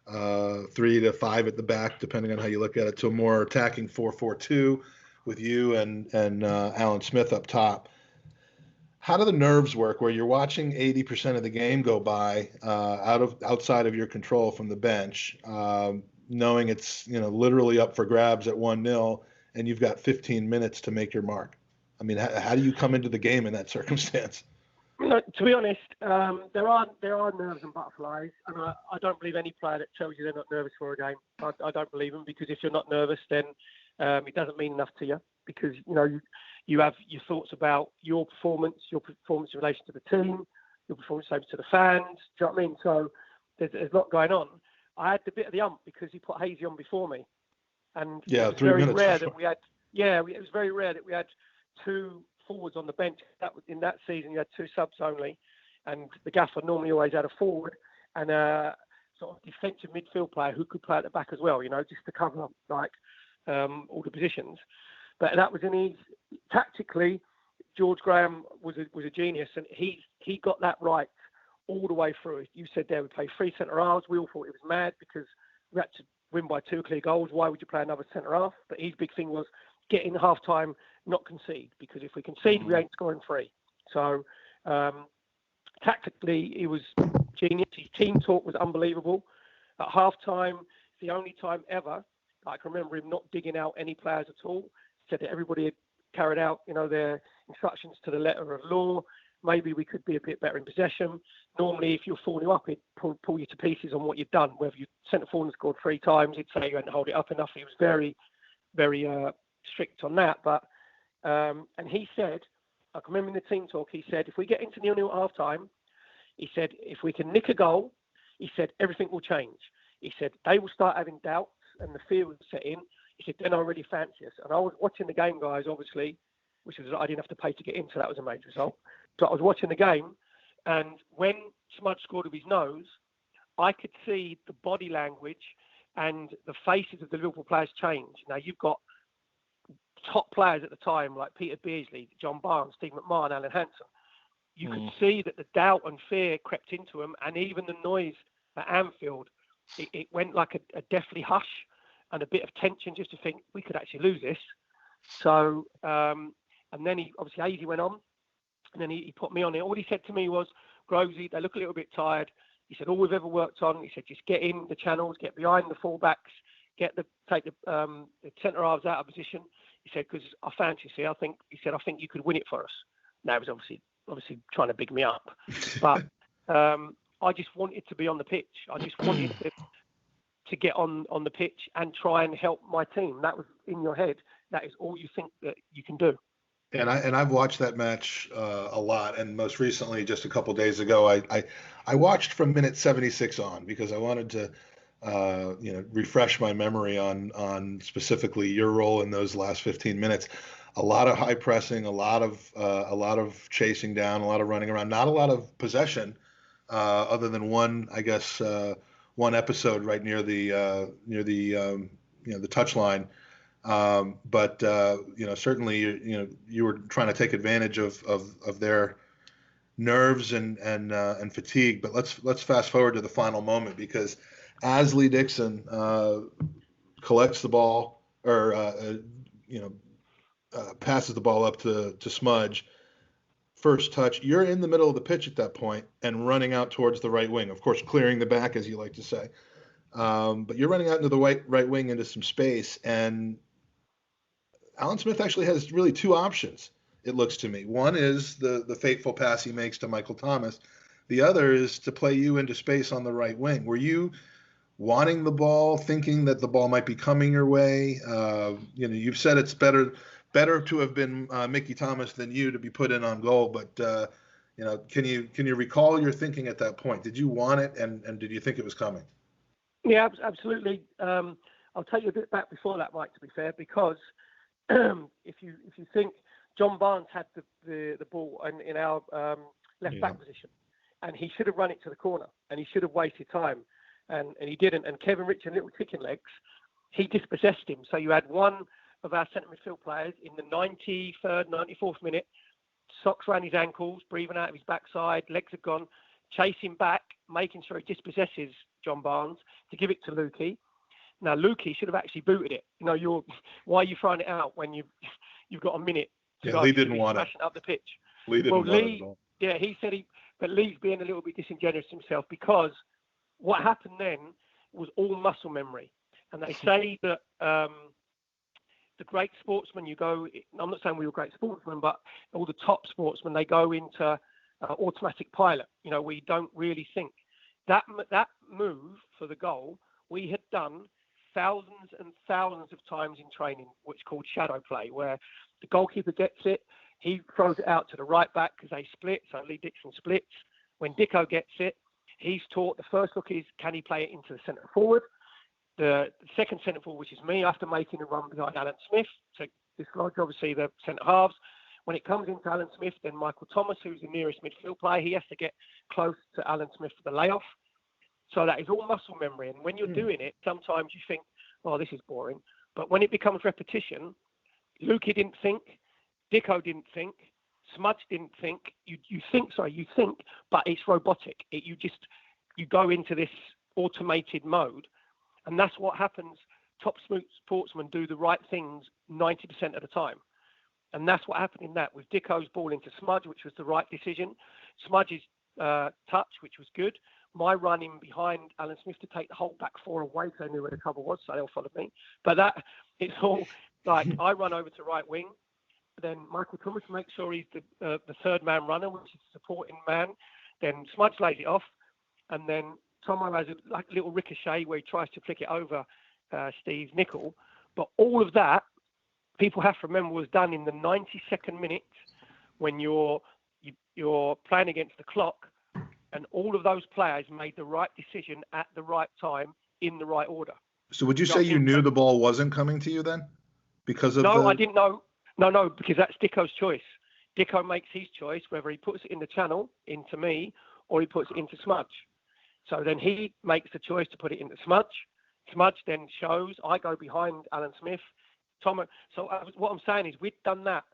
3 to 5 at the back, depending on how you look at it, to a more attacking 4-4-2 with you and Alan Smith up top. How do the nerves work where you're watching 80% of the game go by outside of your control from the bench, knowing it's, you know, literally up for grabs at 1-0 and you've got 15 minutes to make your mark? I mean, how do you come into the game in that circumstance? No, to be honest, there are nerves and butterflies, and I don't believe any player that tells you they're not nervous for a game. I don't believe them, because if you're not nervous, then it doesn't mean enough to you, because you know you have your thoughts about your performance in relation to the team, your performance over to the fans. Do you know what I mean? So there's a lot going on. I had the bit of the ump because he put Hazy on before me, and yeah, it was 3 very minutes. rare that we had. Yeah, it was very rare that we had 2 forwards on the bench. In that season, you had 2 subs only, and the gaffer normally always had a forward and a sort of defensive midfield player who could play at the back as well, you know, just to cover up like all the positions. But that was in his tactically. George Graham was a genius, and he got that right all the way through. You said there we play 3 centre halves. We all thought it was mad because we had to win by 2 clear goals. Why would you play another centre half? But his big thing was get in half time, not concede, because if we concede, we ain't scoring 3. So tactically, he was genius. His team talk was unbelievable. At half time, it's the only time ever I can remember him not digging out any players at all. He said that everybody had carried out, their instructions to the letter of law. Maybe we could be a bit better in possession. Normally, if you're 4-0 up, it'd pull you to pieces on what you've done. Whether you centre forward and scored 3 times, he'd say you hadn't hold it up enough. He was very, very strict on that. But and he said, I can remember in the team talk, he said, if we get into 0-0 at half time, he said, if we can nick a goal, he said, everything will change. He said, they will start having doubts and the fear will set in. He said, then I really fancy us. And I was watching the game, guys, obviously, which was I didn't have to pay to get in, so that was a major result. So I was watching the game, and when Smudge scored with his nose, I could see the body language and the faces of the Liverpool players change. Now, you've got top players at the time, like Peter Beardsley, John Barnes, Steve McMahon, Alan Hansen. You could see that the doubt and fear crept into them, and even the noise at Anfield, it went like a deathly hush and a bit of tension just to think we could actually lose this. So, and then obviously Hazy went on, and then he put me on it. All he said to me was, Grosey, they look a little bit tired. He said, all we've ever worked on, he said, just get in the channels, get behind the fullbacks, take the centre halves out of position. He said, because I fancy, I think you could win it for us. Now, it was obviously trying to big me up, but I just wanted to be on the pitch. I just wanted to get on the pitch and try and help my team. That was in your head. That is all you think that you can do. And I've watched that match a lot, and most recently, just a couple of days ago, I watched from minute 76 on because I wanted to refresh my memory on specifically your role in those last 15 minutes. A lot of high pressing, a lot of chasing down, a lot of running around, not a lot of possession, other than one episode right near the touchline. But certainly you were trying to take advantage of their nerves and fatigue. But let's fast forward to the final moment, because as Lee Dixon collects the ball or passes the ball up to Smudge, first touch, you're in the middle of the pitch at that point and running out towards the right wing, of course clearing the back, as you like to say, but you're running out into the right wing into some space, and Alan Smith actually has really 2 options, it looks to me. One is the fateful pass he makes to Michael Thomas. The other is to play you into space on the right wing. Were you wanting the ball, thinking that the ball might be coming your way? You've said it's better to have been Mickey Thomas than you to be put in on goal. But can you recall your thinking at that point? Did you want it, and did you think it was coming? Yeah, absolutely. I'll take you a bit back before that, Mike, to be fair, because if you think John Barnes had the ball in our left back position, and he should have run it to the corner, and he should have wasted time, and he didn't. And Kevin Richard, little chicken legs, he dispossessed him. So you had one of our centre midfield players in the 93rd, 94th minute, socks around his ankles, breathing out of his backside, legs are gone, chasing back, making sure he dispossesses John Barnes to give it to Lukey. Now, Lukey should have actually booted it. Why are you throwing it out when you've got a minute to go? Lee didn't want it. Up the pitch. Lee didn't want it at all. Yeah, he said but Lee's being a little bit disingenuous himself, because what happened then was all muscle memory. And they say that the great sportsmen, I'm not saying we were great sportsmen, but all the top sportsmen, they go into automatic pilot, we don't really think. That move for the goal, we had done thousands and thousands of times in training, what's called shadow play, where the goalkeeper gets it, he throws it out to the right back because they split, so Lee Dixon splits. When Dicko gets it, he's taught the first look is, can he play it into the centre forward? The second centre forward, which is me, I have to make him a run behind Alan Smith to dislodge, obviously, the centre halves. When it comes into Alan Smith, then Michael Thomas, who's the nearest midfield player, he has to get close to Alan Smith for the layoff. So that is all muscle memory. And when you're doing it, sometimes you think, oh, this is boring. But when it becomes repetition, Lukey didn't think, Dicko didn't think, Smudge didn't think. You think, but it's robotic. You go into this automated mode, and that's what happens. Top sportsmen do the right things 90% of the time. And that's what happened in that, with Dicko's ball into Smudge, which was the right decision. Smudge's touch, which was good. My running behind Alan Smith to take the whole back four away, so they knew where the cover was, so they all followed me. But it's all like, I run over to right wing, then Michael Thomas makes sure he's the third man runner, which is the supporting man. Then Smudge lays it off, and then Tomo has a little ricochet where he tries to flick it over Steve Nicol. But all of that, people have to remember, was done in the 92nd minute when you're playing against the clock, and all of those players made the right decision at the right time in the right order. So would you say you knew the ball wasn't coming to you then? Because of I didn't know. No, because that's Dicko's choice. Dicko makes his choice whether he puts it in the channel into me or he puts it into Smudge. So then he makes the choice to put it into Smudge. Smudge then shows. I go behind Alan Smith. Tom. So what I'm saying is we've done that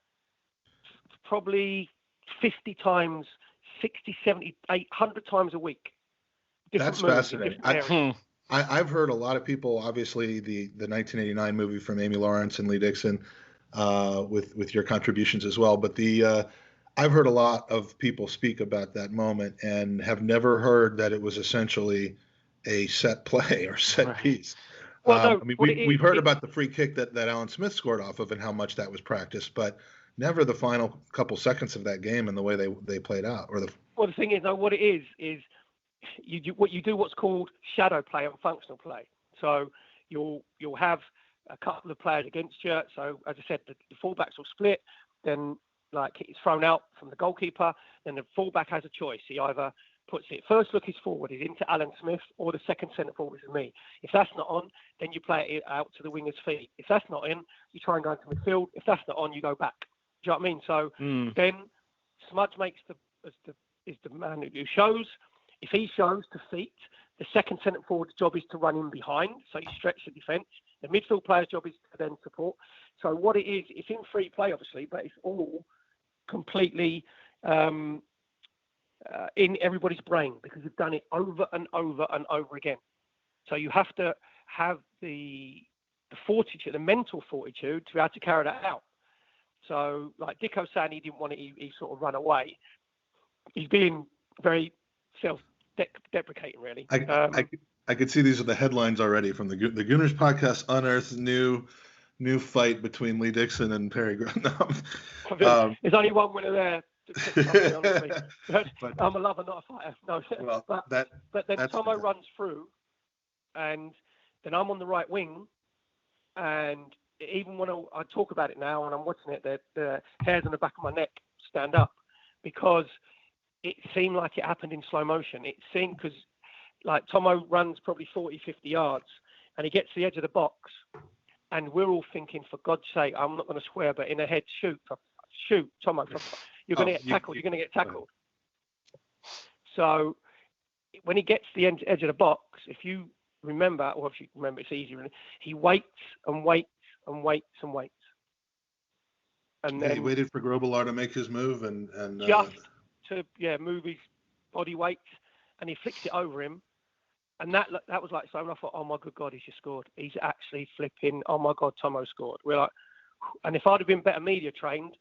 probably 50 times, 60, 70, 800 times a week. That's fascinating. I've heard a lot of people, obviously the 1989 movie from Amy Lawrence and Lee Dixon, with your contributions as well. But I've heard a lot of people speak about that moment and have never heard that it was essentially a set play or set piece. Well, we've heard about the free kick that Alan Smith scored off of and how much that was practiced, but never the final couple seconds of that game and the way they played out. Well, the thing is, what it is you do what's called shadow play and functional play. So you'll have a couple of players against you. So as I said, the fullbacks will split. Then it's thrown out from the goalkeeper. Then the fullback has a choice. He either puts it, first look is forward, is into Alan Smith, or the second centre forward is me. If that's not on, then you play it out to the winger's feet. If that's not in, you try and go into midfield. If that's not on, you go back. Do you know what I mean? So then Smudge is the man who shows. If he shows to feet, the second centre forward's job is to run in behind, so you stretch the defence. The midfield player's job is to then support. So what it is, it's in free play, obviously, but it's all completely in everybody's brain because you've done it over and over and over again. So you have to have the fortitude, the mental fortitude to be able to carry that out. So like Dicko saying he didn't want it, he sort of run away. He's being very self-deprecating, really. I could see these are the headlines already from the Gooners Podcast unearths new fight between Lee Dixon and Perry Graham. There's only one winner there. But I'm a lover, not a fighter. No, well, but then Tomo runs through, and then I'm on the right wing, and even when I talk about it now and I'm watching it, the hairs on the back of my neck stand up because it seemed like it happened in slow motion. It seemed because Tomo runs probably 40, 50 yards, and he gets to the edge of the box, and we're all thinking, for God's sake, I'm not going to swear, but in a head, shoot, Tomo. You're going to get tackled. You're going to get tackled. So when he gets to the edge of the box, if you remember, it's easy. Really, he waits and waits and waits and waits. And then he waited for Grobbelaar to make his move and just to move his body weight, and he flicked it over him. And that was like so. And I thought, oh my good God, he's just scored. He's actually flipping. Oh my God, Tomo scored. We're like, and if I'd have been better media trained,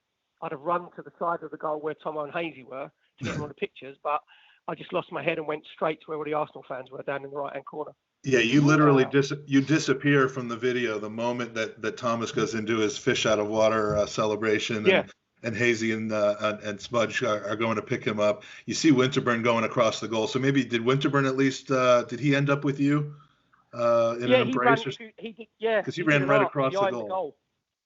I'd have run to the side of the goal where Tomo and Hazy were to get them on the pictures, but I just lost my head and went straight to where all the Arsenal fans were down in the right-hand corner. Yeah, you literally disappear from the video the moment that Thomas goes into his fish out of water celebration, and Hazy and Smudge are going to pick him up. You see Winterburn going across the goal. So maybe did Winterburn at least did he end up with you in an embrace? He did, yeah. Because he ran right across the goal.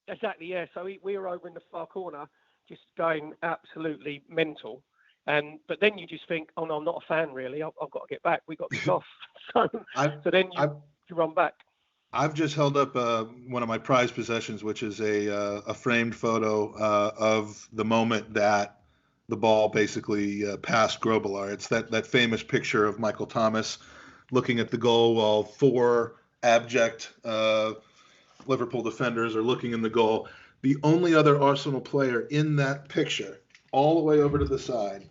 Exactly, yeah. So we were over in the far corner, just going absolutely mental. But then you just think, oh no, I'm not a fan really. I've got to get back. We got this off. So then you run back. I've just held up one of my prized possessions, which is a framed photo of the moment that the ball basically passed Grobbelaar. It's that famous picture of Michael Thomas looking at the goal while four abject Liverpool defenders are looking in the goal. The only other Arsenal player in that picture all the way over to the side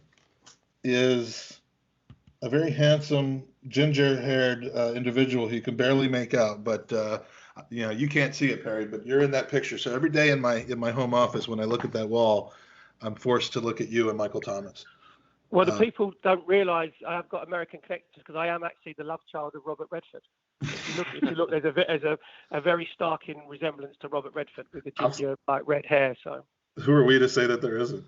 is a very handsome, ginger-haired individual who you can barely make out. But you can't see it, Perry. But you're in that picture. So every day in my home office, when I look at that wall, I'm forced to look at you and Michael Thomas. Well, the people don't realise I've got American connections because I am actually the love child of Robert Redford. If you look, there's a very starking resemblance to Robert Redford with the ginger, like red hair. So who are we to say that there isn't?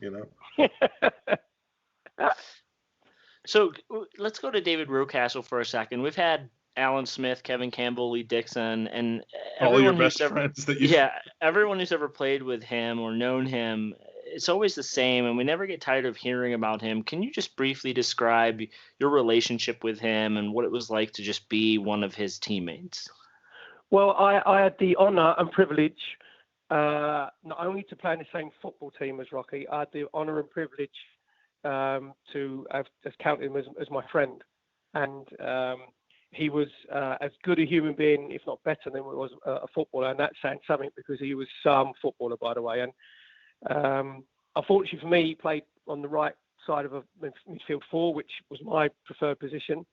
So let's go to David Rocastle for a second. We've had Alan Smith, Kevin Campbell, Lee Dixon, and all your best friends that you. Yeah, everyone who's ever played with him or known him. It's always the same, and we never get tired of hearing about him. Can you just briefly describe your relationship with him and what it was like to just be one of his teammates? Well, I had the honour and privilege not only to play in the same football team as Rocky. I had the honour and privilege to have counted him as my friend, and he was as good a human being, if not better, than he was a footballer, and that's saying something because he was some footballer, by the way. And unfortunately for me, he played on the right side of a midfield four, which was my preferred position.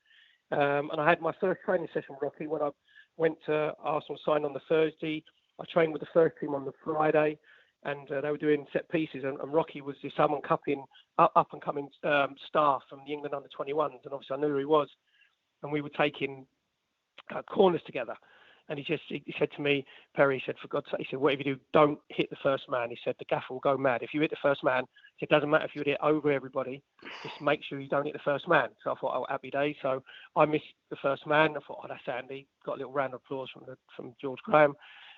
And I had my first training session with Rocky when I went to Arsenal, signed on the Thursday. I trained with the first team on the Friday, and they were doing set pieces. And Rocky was this up and coming star from the England under-21s, and obviously I knew who he was. And we were taking corners together. And he said to me, Perry, he said, for God's sake, he said, whatever you do, don't hit the first man. He said, the gaffer will go mad. If you hit the first man, it doesn't matter if you hit it over everybody, just make sure you don't hit the first man. So I thought, oh, happy day. So I missed the first man. I thought, oh, that's handy. Got a little round of applause from George Graham.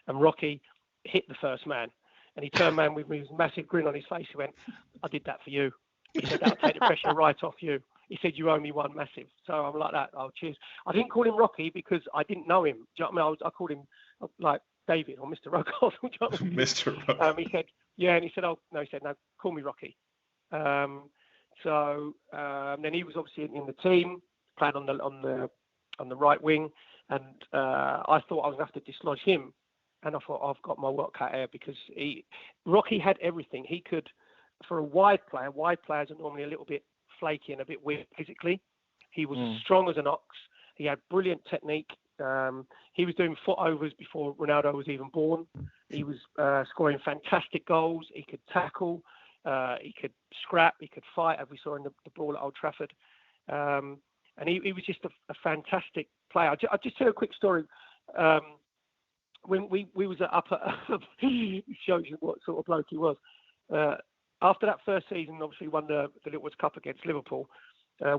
And Rocky hit the first man. And he turned around with a massive grin on his face. He went, I did that for you. He said, that'll take the pressure right off you. He said, you owe me one massive. So I'm like that. Oh, cheers. I didn't call him Rocky because I didn't know him. Do you know what I mean? I called him like David or Mr. Rocastle. Mr. Rocastle. He said, yeah. And he said, oh, no, he said, no, call me Rocky. Then he was obviously in the team, playing on the right wing. And I thought I was going to have to dislodge him. And I thought, I've got my work cut here because Rocky had everything. He could, for a wide players are normally a little bit flaky and a bit weird physically. He was strong as an ox. He had brilliant technique. He was doing foot overs before Ronaldo was even born. He was scoring fantastic goals. He could tackle. He could scrap. He could fight, as we saw in the brawl at Old Trafford. And he was just a fantastic player. I'll just tell you a quick story. When we was up at shows you what sort of bloke he was. After that first season, obviously won the Littlewoods Cup against Liverpool.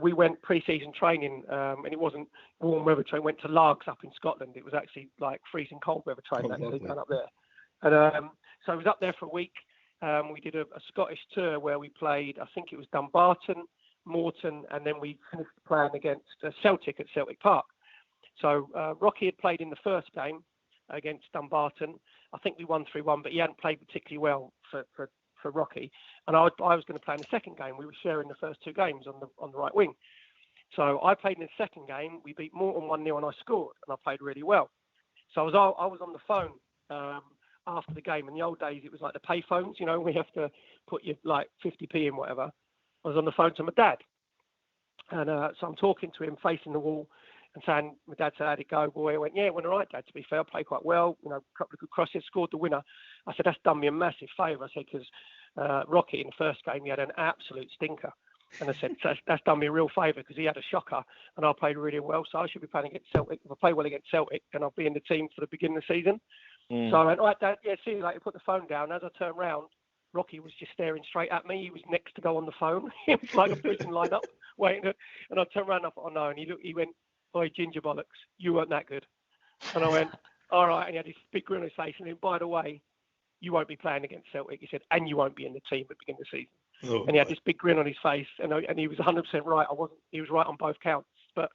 We went pre-season training, and it wasn't warm weather training. Went to Largs up in Scotland. It was actually like freezing cold weather training up there. And so I was up there for a week. We did a Scottish tour where we played, I think it was Dumbarton, Morton, and then we finished playing against Celtic at Celtic Park. So Rocky had played in the first game against Dumbarton. I think we won 3-1, but he hadn't played particularly well for Rocky. And I was going to play in the second game. We were sharing the first two games on the right wing. So I played in the second game. We beat Morton 1-0 and I scored, and I played really well. So I was on the phone after the game. In the old days, it was like the pay phones, we have to put your like 50p in whatever. I was on the phone to my dad. And so I'm talking to him facing the wall and saying, my dad said, how'd it go, boy? I went, yeah, it went all right, Dad, to be fair. I played quite well, a couple of good crosses, scored the winner. I said, that's done me a massive favour. I said, because Rocky in the first game, he had an absolute stinker. And I said, that's done me a real favour because he had a shocker and I played really well. So I should be playing against Celtic. If I play well against Celtic, then I'll be in the team for the beginning of the season. So I went, all right, Dad, yeah, see you later. Put the phone down. As I turned round, Rocky was just staring straight at me. He was next to go on the phone. It was like a prison lineup waiting. And I turned around and I thought, oh no. And he went, boy, ginger bollocks, you weren't that good. And I went, all right. And he had this big grin on his face. And then, by the way, you won't be playing against Celtic. He said, and you won't be in the team at the beginning of the season. Oh, and he had this big grin on his face. And he was 100% right. He was right on both counts. But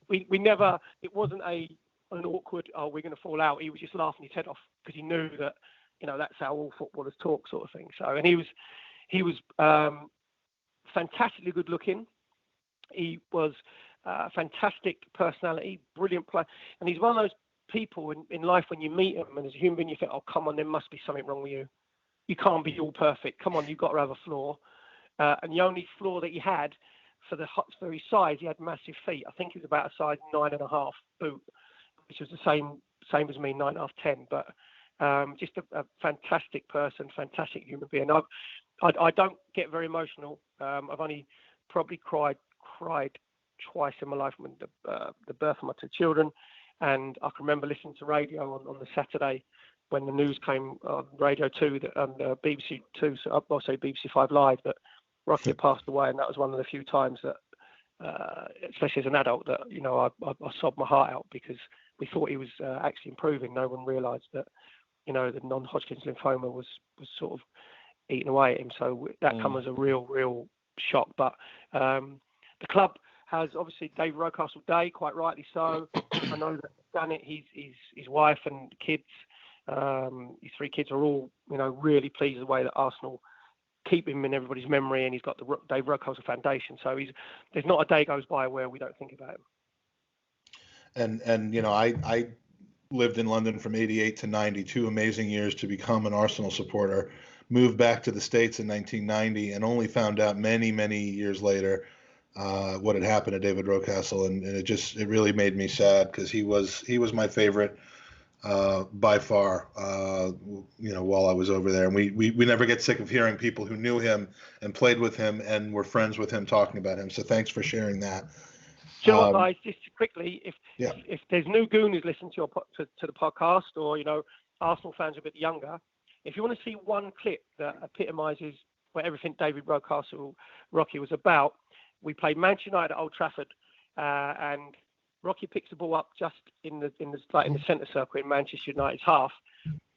we never, it wasn't an awkward, oh, we're going to fall out. He was just laughing his head off because he knew that, that's how all footballers talk, sort of thing. So, and he was fantastically good looking. He was fantastic personality, brilliant player. And he's one of those people in life when you meet him and as a human being, you think, oh, come on, there must be something wrong with you. You can't be all perfect. Come on, you've got to have a flaw. and the only flaw that he had for his size, he had massive feet. I think he was about a size 9.5 boot, which was the same as me, 9.5, 10. But just a fantastic person, fantastic human being. I don't get very emotional. I've only probably cried twice in my life when the birth of my two children, and I can remember listening to radio on the Saturday when the news came on Radio 2 that BBC 2, so I'll say BBC 5 Live, that Rocky had passed away, and that was one of the few times that, especially as an adult, that I sobbed my heart out, because we thought he was actually improving. No one realised that the non-Hodgkin's lymphoma was sort of eating away at him. So that come as a real shock. But the club has obviously David Rocastle Day, quite rightly so. I know that Janet, his wife and kids, his 3 kids are all really pleased with the way that Arsenal keep him in everybody's memory, and he's got the David Rocastle Foundation. So there's not a day goes by where we don't think about him. And I lived in London from 88 to 90, 2 amazing years to become an Arsenal supporter. Moved back to the States in 1990 and only found out many years later what had happened to David Rocastle, and it really made me sad, because he was my favorite by far, while I was over there. And we never get sick of hearing people who knew him and played with him and were friends with him talking about him. So thanks for sharing that. Do you know what, guys? Just quickly, if there's new Gooners listening to the podcast, or Arsenal fans a bit younger, if you want to see one clip that epitomises what everything David Rocky was about, we played Manchester United at Old Trafford, and Rocky picks the ball up just in the centre circle in Manchester United's half,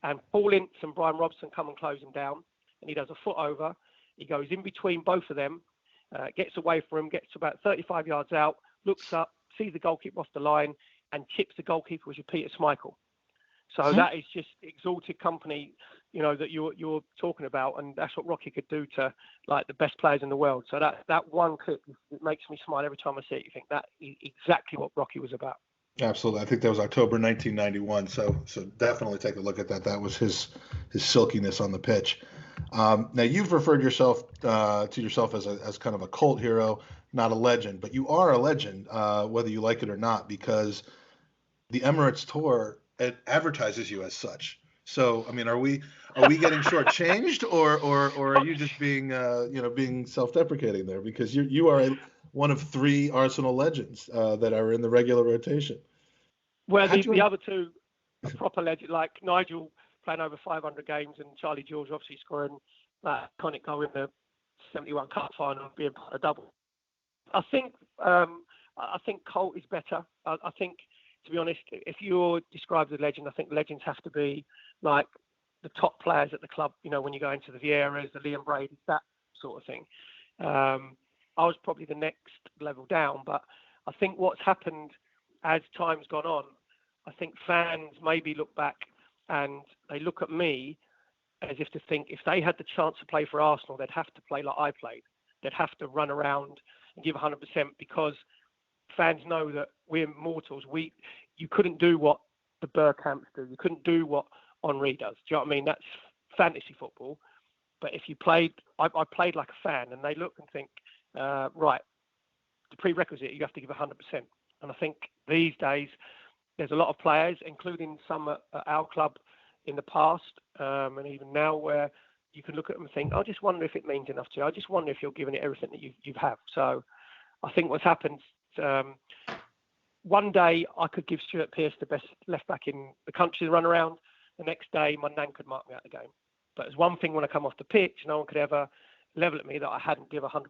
and Paul Ince and Brian Robson come and close him down, and he does a foot over. He goes in between both of them, gets away from him, gets to about 35 yards out, looks up, sees the goalkeeper off the line, and chips the goalkeeper, which is Peter Schmeichel. So that is just exalted company, that you're talking about, and that's what Rocky could do to the best players in the world. So that one clip, it makes me smile every time I see it. You think that is exactly what Rocky was about. Absolutely, I think that was October 1991. So definitely take a look at that. That was his silkiness on the pitch. Now you've referred yourself to yourself as kind of a cult hero, not a legend, but you are a legend, whether you like it or not, because the Emirates tour, it advertises you as such. So, I mean, are we getting shortchanged, or are you just being self-deprecating there, because you are one of 3 Arsenal legends that are in the regular rotation? Well, the other 2 are proper legends, like Nigel playing over 500 games, and Charlie George obviously scoring that iconic goal in the 71 Cup final and being part of double. I think Colt is better. I think, to be honest, if you're described as a legend, I think legends have to be like the top players at the club, when you go into the Vieiras, the Liam Brady's, that sort of thing. I was probably the next level down, but I think what's happened as time's gone on, I think fans maybe look back and they look at me as if to think if they had the chance to play for Arsenal, they'd have to play like I played. They'd have to run around and give 100%, because fans know that we're mortals. You couldn't do what the Bergkamps do. You couldn't do what Henry does. Do you know what I mean? That's fantasy football. But if you played, I played like a fan, and they look and think, right, the prerequisite, you have to give 100%. And I think these days, there's a lot of players, including some at our club in the past, and even now, where you can look at them and think, I just wonder if it means enough to you. I just wonder if you're giving it everything that you have. So I think what's happened, one day I could give Stuart Pearce the best left back in the country to run around. The next day my nan could mark me out of the game. But there's one thing when I come off the pitch, no one could ever level at me that I hadn't give 100%.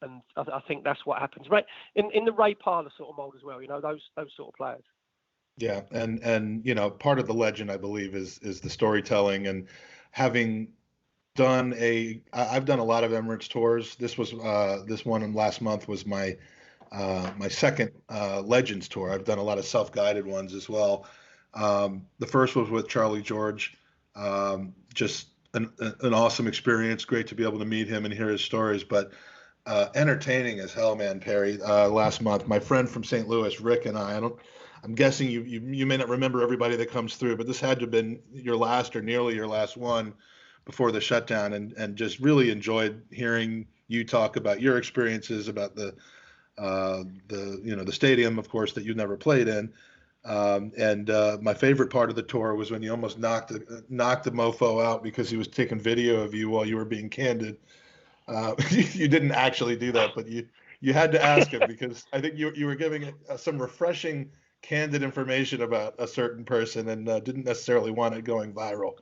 And I think that's what happens, right? In the Ray Parlour sort of mould as well, those sort of players. Yeah, and part of the legend, I believe, is the storytelling, and having done I've done a lot of Emirates tours. This one last month was my second Legends tour. I've done a lot of self-guided ones as well. The first was with Charlie George. Just an awesome experience. Great to be able to meet him and hear his stories, but entertaining as hell, man, Perry. Last month, my friend from St. Louis, Rick, and I'm guessing you may not remember everybody that comes through, but this had to have been your last or nearly your last one before the shutdown, and just really enjoyed hearing you talk about your experiences, about the stadium, of course, that you never played in. And my favorite part of the tour was when you almost knocked the mofo out because he was taking video of you while you were being candid. You didn't actually do that, but you had to ask him because I think you were giving some refreshing, candid information about a certain person and didn't necessarily want it going viral.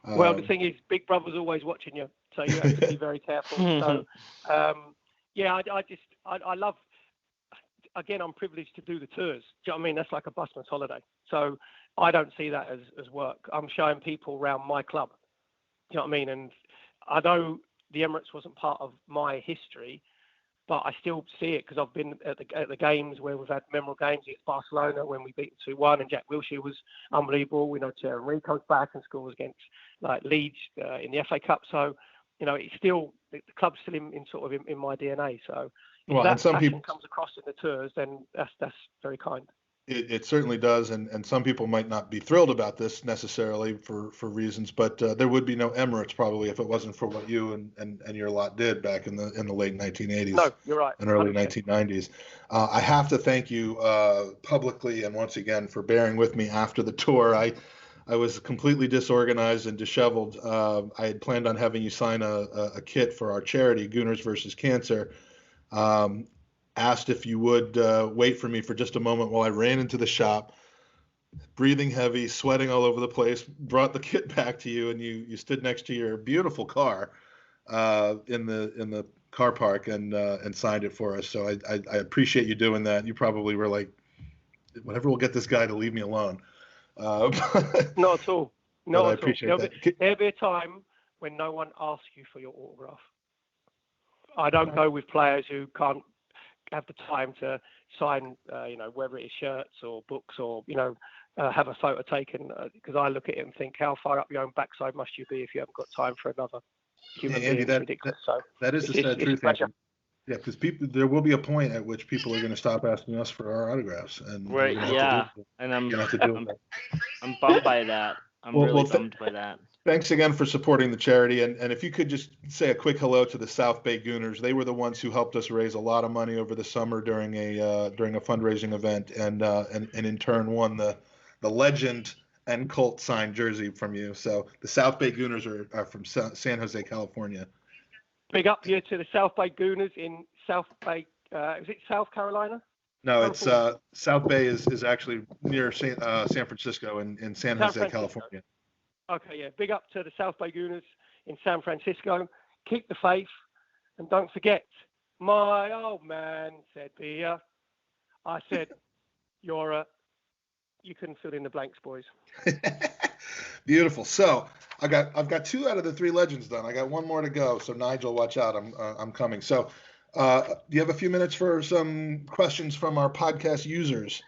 Well, the thing is, Big Brother's always watching you, so you have to be very careful. So, I love. Again, I'm privileged to do the tours. Do you know what I mean? That's like a busman's holiday. So I don't see that as work. I'm showing people around my club. Do you know what I mean? And I know the Emirates wasn't part of my history, but I still see it because I've been at the games where we've had memorable games against Barcelona when we beat them 2-1, and Jack Wilshere was unbelievable. We know Thierry Henry comes back and scores against like Leeds in the FA Cup. So, it's still the club's still in my DNA. So if that passion comes across in the tours, then that's very kind. It certainly does, and some people might not be thrilled about this necessarily for reasons, but there would be no Emirates probably if it wasn't for what you and your lot did back in the late 1980s. No, you're right. And early 1990s. I have to thank you publicly and once again for bearing with me after the tour. I was completely disorganized and disheveled. I had planned on having you sign a kit for our charity, Gooners versus Cancer. Asked if you would wait for me for just a moment while I ran into the shop, breathing heavy, sweating all over the place, brought the kit back to you, and you stood next to your beautiful car in the car park and signed it for us. So I appreciate you doing that. You probably were like, whatever will get this guy to leave me alone. Not at all. No, I appreciate that. There'll be a time when no one asks you for your autograph. I don't go with players who can't have the time to sign, whether it is shirts or books or, have a photo taken, because I look at it and think, how far up your own backside must you be if you haven't got time for another human being? It's ridiculous. That is the sad truth. Yeah, because there will be a point at which people are going to stop asking us for our autographs, and right, yeah, and I'm bummed by that. I'm really bummed by that. Thanks again for supporting the charity, and if you could just say a quick hello to the South Bay Gooners. They were the ones who helped us raise a lot of money over the summer during a fundraising event, and in turn won the legend and cult signed jersey from you. So the South Bay Gooners are from San Jose, California. Big up here to the South Bay Gooners in South Bay. Is it South Carolina? No, it's South Bay is actually near San Francisco in San Jose, California. Okay, yeah. Big up to the South Bay Gooners in San Francisco. Keep the faith, and don't forget, my old man said, "Beer." I said, you can fill in the blanks, boys. Beautiful. So I've got 2 out of the 3 legends done. I got one more to go. So Nigel, watch out. I'm coming. So do you have a few minutes for some questions from our podcast users?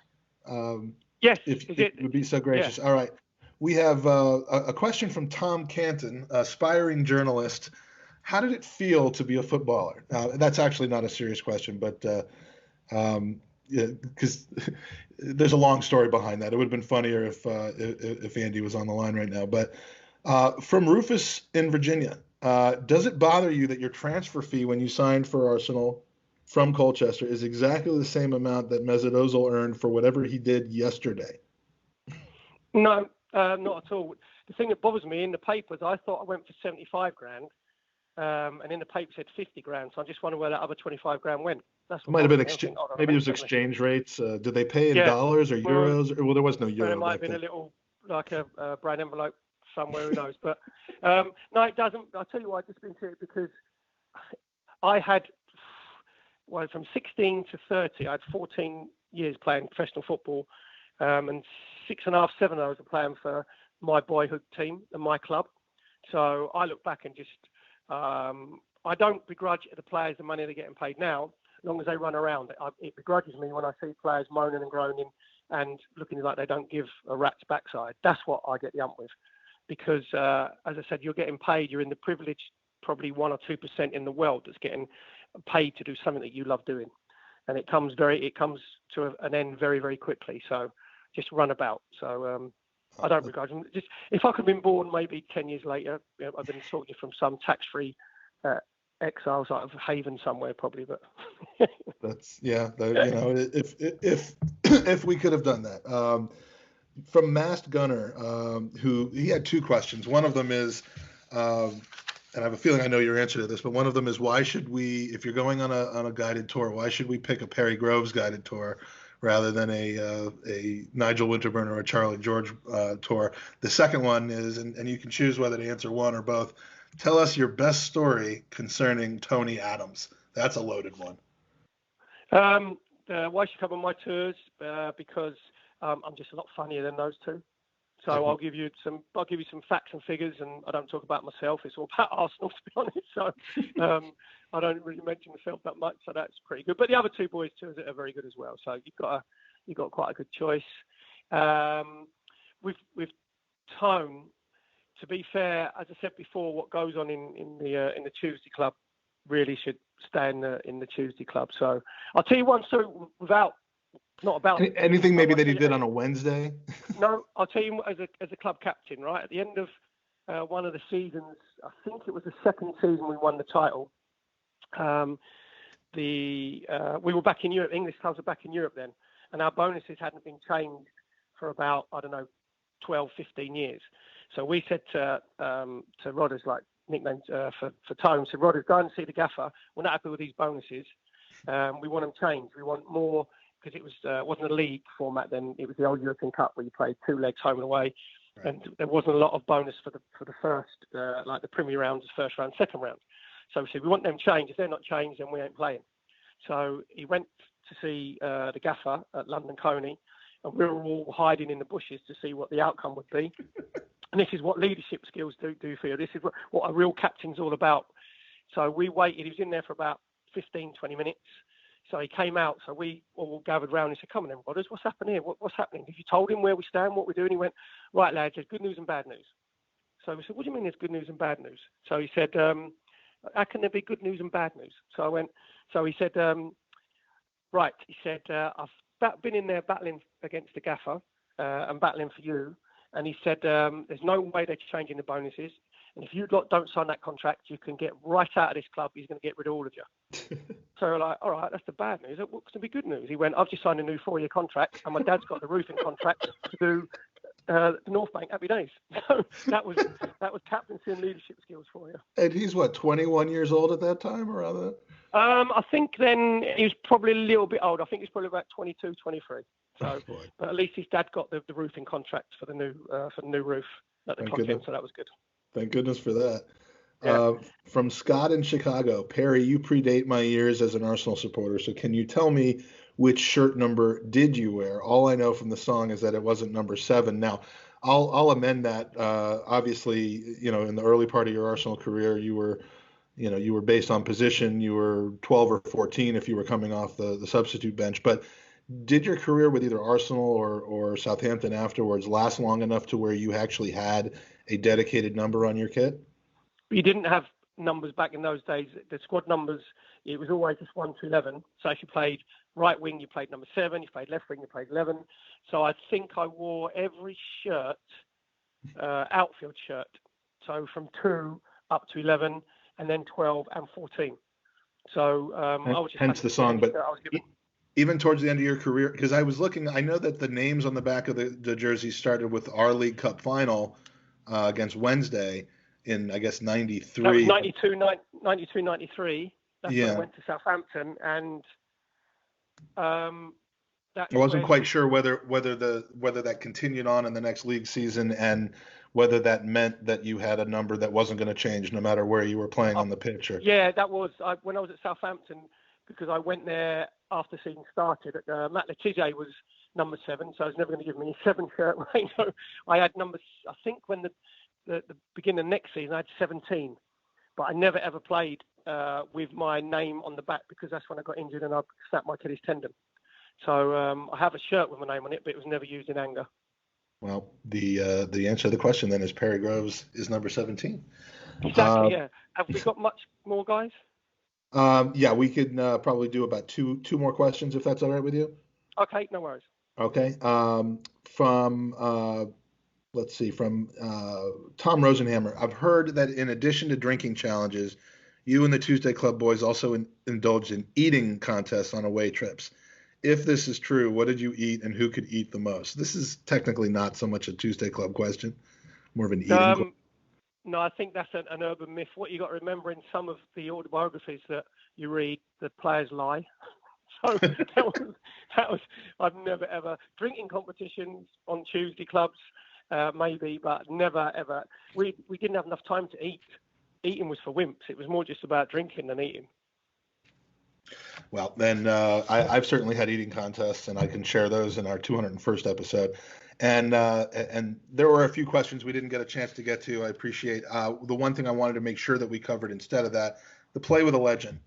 Yes. If you would be so gracious. Yeah. All right. We have a question from Tom Canton, aspiring journalist. How did it feel to be a footballer? That's actually not a serious question, but because there's a long story behind that. It would have been funnier if Andy was on the line right now. But from Rufus in Virginia, does it bother you that your transfer fee when you signed for Arsenal from Colchester is exactly the same amount that Mesut Ozil earned for whatever he did yesterday? No. Not at all. The thing that bothers me in the papers, I thought I went for 75 grand, and in the paper said 50 grand. So I just wonder where that other 25 grand went. That's what might have been maybe it was exchange rates. Did they pay in dollars or euros? Well, there was no euro. There might have been a little like a brown envelope somewhere. Who knows? But no, it doesn't. I'll tell you why. I've just been to it because I had from 16 to 30, I had 14 years playing professional football, and 6.5, 7 of those are playing for my boyhood team and my club. So I look back and just, I don't begrudge the players the money they're getting paid now, as long as they run around. It begrudges me when I see players moaning and groaning and looking like they don't give a rat's backside. That's what I get the ump with. Because, as I said, you're getting paid. You're in the privileged, probably 1 or 2% in the world that's getting paid to do something that you love doing. And it comes to an end very, very quickly. So just run about. So I don't begrudge them. Just if I could have been born maybe 10 years later, I've been talking from some tax-free exiles out of Haven somewhere probably, but that's if we could have done that. From Masked Gunner, who he had two questions. One of them is, and I have a feeling I know your answer to this, but one of them is, why should we, if you're going on a guided tour, why should we pick a Perry Groves guided tour rather than a Nigel Winterburn or a Charlie George tour? The second one is, and you can choose whether to answer one or both. Tell us your best story concerning Tony Adams. That's a loaded one. Why should come on my tours? Because I'm just a lot funnier than those two. So I'll give you some facts and figures, and I don't talk about myself. It's all about Arsenal, to be honest. So I don't really mention myself that much. So that's pretty good. But the other two boys tours are very good as well. So you've got quite a good choice. With Tone, to be fair, as I said before, what goes on in the Tuesday Club really should stay in the Tuesday Club. So I'll tell you one story not about anything maybe that he did on a Wednesday. No, I'll tell you as a club captain, right at the end of one of the seasons, I think it was the second season we won the title. We were back in Europe. English clubs were back in Europe then, and our bonuses hadn't been changed for about 12, 15 years. So we said to Rodders, like nicknames for Tone, said, Rodders, go and see the gaffer. We're not happy with these bonuses. We want them changed. We want more, because it wasn't a league format then. It was the old European Cup where you played two legs home and away, right. And there wasn't a lot of bonus for the first, like the Premier rounds, first round, second round. So we said, we want them changed. If they're not changed, then we ain't playing. So he went to see the gaffer at London Coney, and we were all hiding in the bushes to see what the outcome would be. And this is what leadership skills do for you. This is what a real captain's all about. So we waited. He was in there for about 15, 20 minutes. So he came out. So we all gathered round and said, come on then, Rodders, what's happening here? What's happening? Have you told him where we stand, what we're doing? He went, right, lads, there's good news and bad news. So we said, what do you mean there's good news and bad news? So he said, how can there be good news and bad news? So he said, right, he said, I've been in there battling against the gaffer and battling for you. And he said, there's no way they're changing the bonuses. And if you don't sign that contract, you can get right out of this club. He's going to get rid of all of you. So we're like, all right, that's the bad news. What's going to be good news? He went, I've just signed a new 4-year contract, and my dad's got the roofing contract to do the North Bank. Happy days. So that was captaincy and leadership skills for you. And he's 21 years old at that time, or other? I think then he was probably a little bit old. I think he's probably about 22, 23. So, but at least his dad got the roofing contract for the new roof at the clock in, so that was good. Thank goodness for that. Yeah. From Scott in Chicago, Perry, you predate my years as an Arsenal supporter, so can you tell me which shirt number did you wear? All I know from the song is that it wasn't number 7. Now, I'll amend that. Obviously, in the early part of your Arsenal career, you were based on position. You were 12 or 14 if you were coming off the substitute bench, but did your career with either Arsenal or Southampton afterwards last long enough to where you actually had a dedicated number on your kit? You didn't have numbers back in those days. The squad numbers, it was always just 1 to 11. So if you played right wing, you played number 7. You played left wing, you played 11. So I think I wore every shirt, outfield shirt. So from 2 up to 11, and then 12 and 14. So I was just hence the song, but even towards the end of your career, because I was looking, I know that the names on the back of the jerseys started with our League Cup final against Wednesday in, I guess, 93. That was 92, 93. That's when I went to Southampton, and I wasn't quite sure whether that continued on in the next league season, and whether that meant that you had a number that wasn't going to change no matter where you were playing on the pitch. Yeah, that was when I was at Southampton, because I went there after the season started. Matt Letizia was number 7, so I was never going to give me a 7 shirt. Right? So I had numbers. I think when the beginning of next season, I had 17, but I never ever played with my name on the back, because that's when I got injured and I snapped my Achilles tendon. So I have a shirt with my name on it, but it was never used in anger. Well, the answer to the question then is Perry Groves is number 17. Exactly. Yeah. Have we got much more, guys? Yeah, we could probably do about two more questions if that's all right with you. Okay, no worries. Okay. From Tom Rosenhammer, I've heard that in addition to drinking challenges, You and the Tuesday Club boys also indulged in eating contests on away trips. If this is true, what did you eat and who could eat the most? This is technically not so much a Tuesday Club question, more of an eating question. No, I think that's an urban myth. What you got to remember in some of the autobiographies that you read, the players lie. So that was I've never ever drinking competitions on Tuesday clubs, maybe, but never ever. We didn't have enough time to eat. Eating was for wimps. It was more just about drinking than eating. Well, then I've certainly had eating contests, and I can share those in our 201st episode. And there were a few questions we didn't get a chance to get to. I appreciate the one thing I wanted to make sure that we covered instead of that, the Play with a Legend.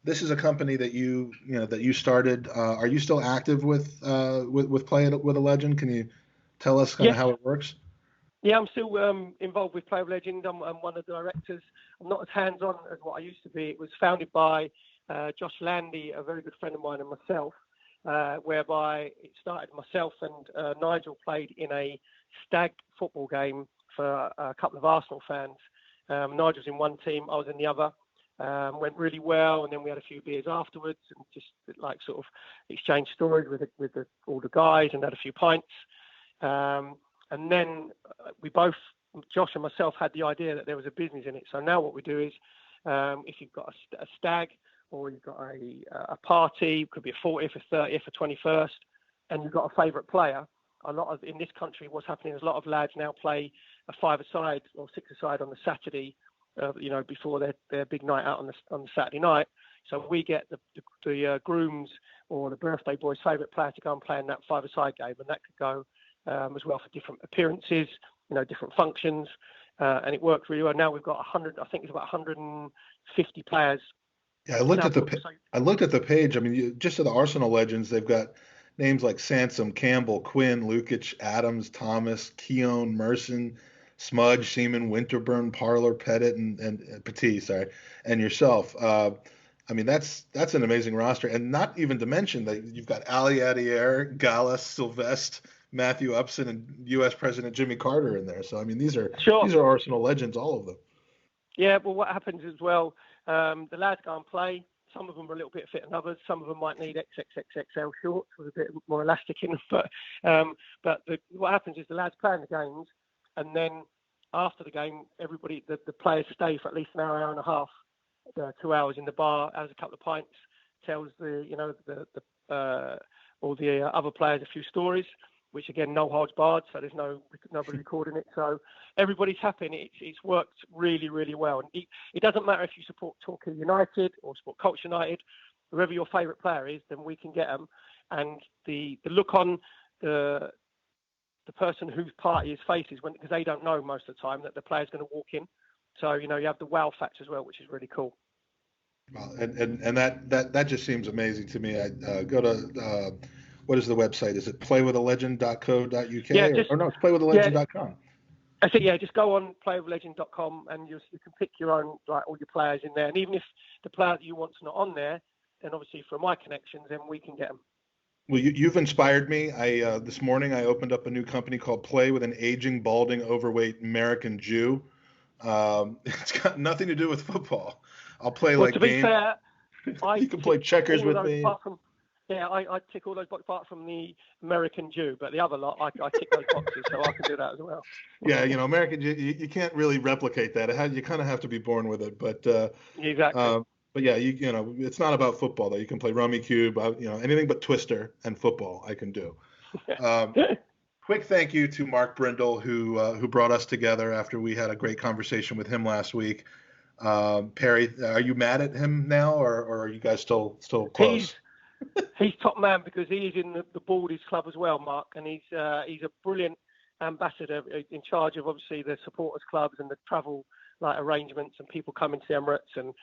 This is a company that you started. Are you still active with Play with a Legend? Can you tell us kind of how it works? Yeah, I'm still involved with Play with Legend. I'm one of the directors. I'm not as hands-on as what I used to be. It was founded by Josh Landy, a very good friend of mine, and myself, whereby it started myself and Nigel played in a stag football game for a couple of Arsenal fans. Nigel's in one team, I was in the other. Went really well, and then we had a few beers afterwards and just like sort of exchanged stories with all the guys and had a few pints. And then we both, Josh and myself, had the idea that there was a business in it. So now what we do is, if you've got a stag or you've got a party, it could be a 40th, a 30th, a 21st, and you've got a favourite player. In this country, what's happening is a lot of lads now play a 5-a-side or 6-a-side on the Saturday, before their big night out on the Saturday night. So we get the grooms or the birthday boy's favourite player to go and play in that 5-a-side game, and that could go as well for different appearances, different functions, and it worked really well. Now we've got 100, I think it's about 150 players. Yeah, I looked at the page. I mean, just to the Arsenal legends, they've got names like Sansom, Campbell, Quinn, Lukic, Adams, Thomas, Keown, Merson, Smudge, Seaman, Winterburn, Parler, Pettit, and Petit, and yourself. I mean, that's an amazing roster, and not even to mention that you've got Ali Adier, Gallus, Sylvestre, Matthew Upson, and U.S. President Jimmy Carter in there. So I mean, these are Arsenal legends, all of them. Yeah, well, what happens as well, the lads go and play. Some of them are a little bit fit than others. Some of them might need XXXXL shorts with a bit more elastic in them. But what happens is the lads play in the games, and then after the game, everybody, the players stay for at least an hour and a half, 2 hours in the bar, has a couple of pints, tells all the other players a few stories, which again, no holds barred, so there's nobody recording it. So everybody's happy, and it's worked really, really well. And it doesn't matter if you support Torquay United or support Colts United, whoever your favourite player is, then we can get them. And the look on the person whose party his face is, because they don't know most of the time that the player's going to walk in. So, you have the wow factor as well, which is really cool. Well, and that just seems amazing to me. I go to what is the website? Is it playwithalegend.co.uk? Yeah, or no, it's playwithalegend.com. I think, just go on playwithalegend.com and you can pick your own, like all your players in there. And even if the player that you want's not on there, then obviously from my connections, then we can get them. Well, you've inspired me. This morning I opened up a new company called Play with an Aging, Balding, Overweight American Jew. It's got nothing to do with football. I'll play to be fair, you can play checkers with me. I tick all those boxes apart from the American Jew, but the other lot, I tick those boxes, so I can do that as well. Yeah, American Jew, you can't really replicate that. You kind of have to be born with it, but exactly. But yeah, it's not about football though. You can play Rummy Cube, anything but Twister and football I can do. Quick thank you to Mark Brindle who brought us together after we had a great conversation with him last week. Perry, are you mad at him now, or are you guys still close? He's top man because he is in the Baldies Club as well, Mark, and he's a brilliant ambassador in charge of obviously the supporters clubs and the travel arrangements and people coming to Emirates and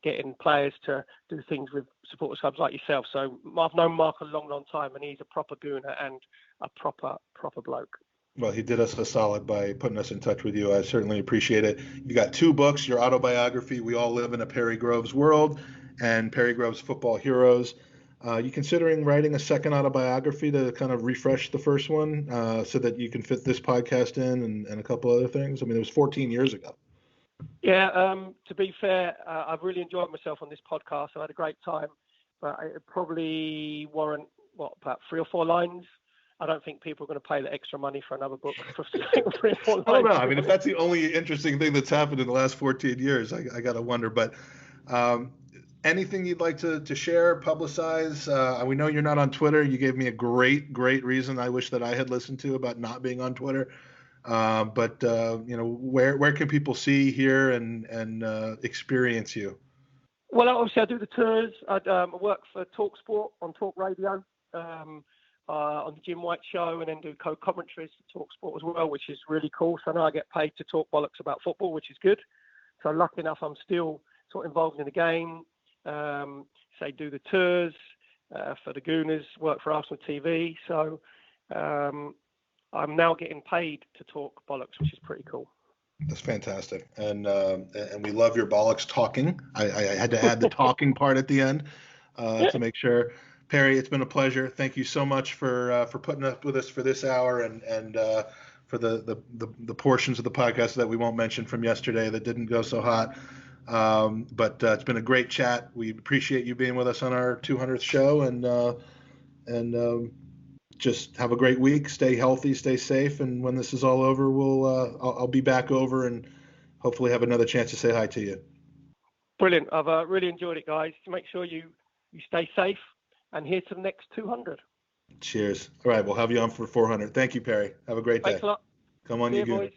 getting players to do things with supporters clubs like yourself. So I've known Mark a long time, and he's a proper gooner and a proper bloke. Well, he did us a solid by putting us in touch with you. I certainly appreciate it. You got 2 books, your autobiography, We All Live in a Perry Groves World, and Perry Groves Football Heroes. You considering writing a second autobiography to kind of refresh the first one so that you can fit this podcast in and a couple other things? I mean, it was 14 years ago. Yeah, to be fair, I've really enjoyed myself on this podcast. I had a great time, but it probably warrant, about 3 or 4 lines. I don't think people are going to pay the extra money for another book for 3 or 4 lines. I don't know. I mean, if that's the only interesting thing that's happened in the last 14 years, I got to wonder. But anything you'd like to share, publicize? We know you're not on Twitter. You gave me a great reason I wish that I had listened to about not being on Twitter. But where can people see, hear, and experience you? Well, obviously I do the tours. I work for TalkSport on Talk Radio, on the Jim White Show, and then do co-commentaries for TalkSport as well, which is really cool. So now I get paid to talk bollocks about football, which is good. So lucky enough, I'm still sort of involved in the game. Do the tours for the Gooners, work for Arsenal TV. So I'm now getting paid to talk bollocks, which is pretty cool. That's fantastic, and we love your bollocks talking. I had to add the talking part at the end to make sure. Perry, it's been a pleasure. Thank you so much for putting up with us for this hour and for the portions of the podcast that we won't mention from yesterday that didn't go so hot. But it's been a great chat. We appreciate you being with us on our 200th show, and just have a great week. Stay healthy, stay safe, and when this is all over, I'll be back over and hopefully have another chance to say hi to you. Brilliant. I've really enjoyed it, guys. Make sure you stay safe, and here's to the next 200. Cheers. All right, we'll have you on for 400. Thank you, Perry. Have a great day. Thanks a lot. Come on, you Gooners.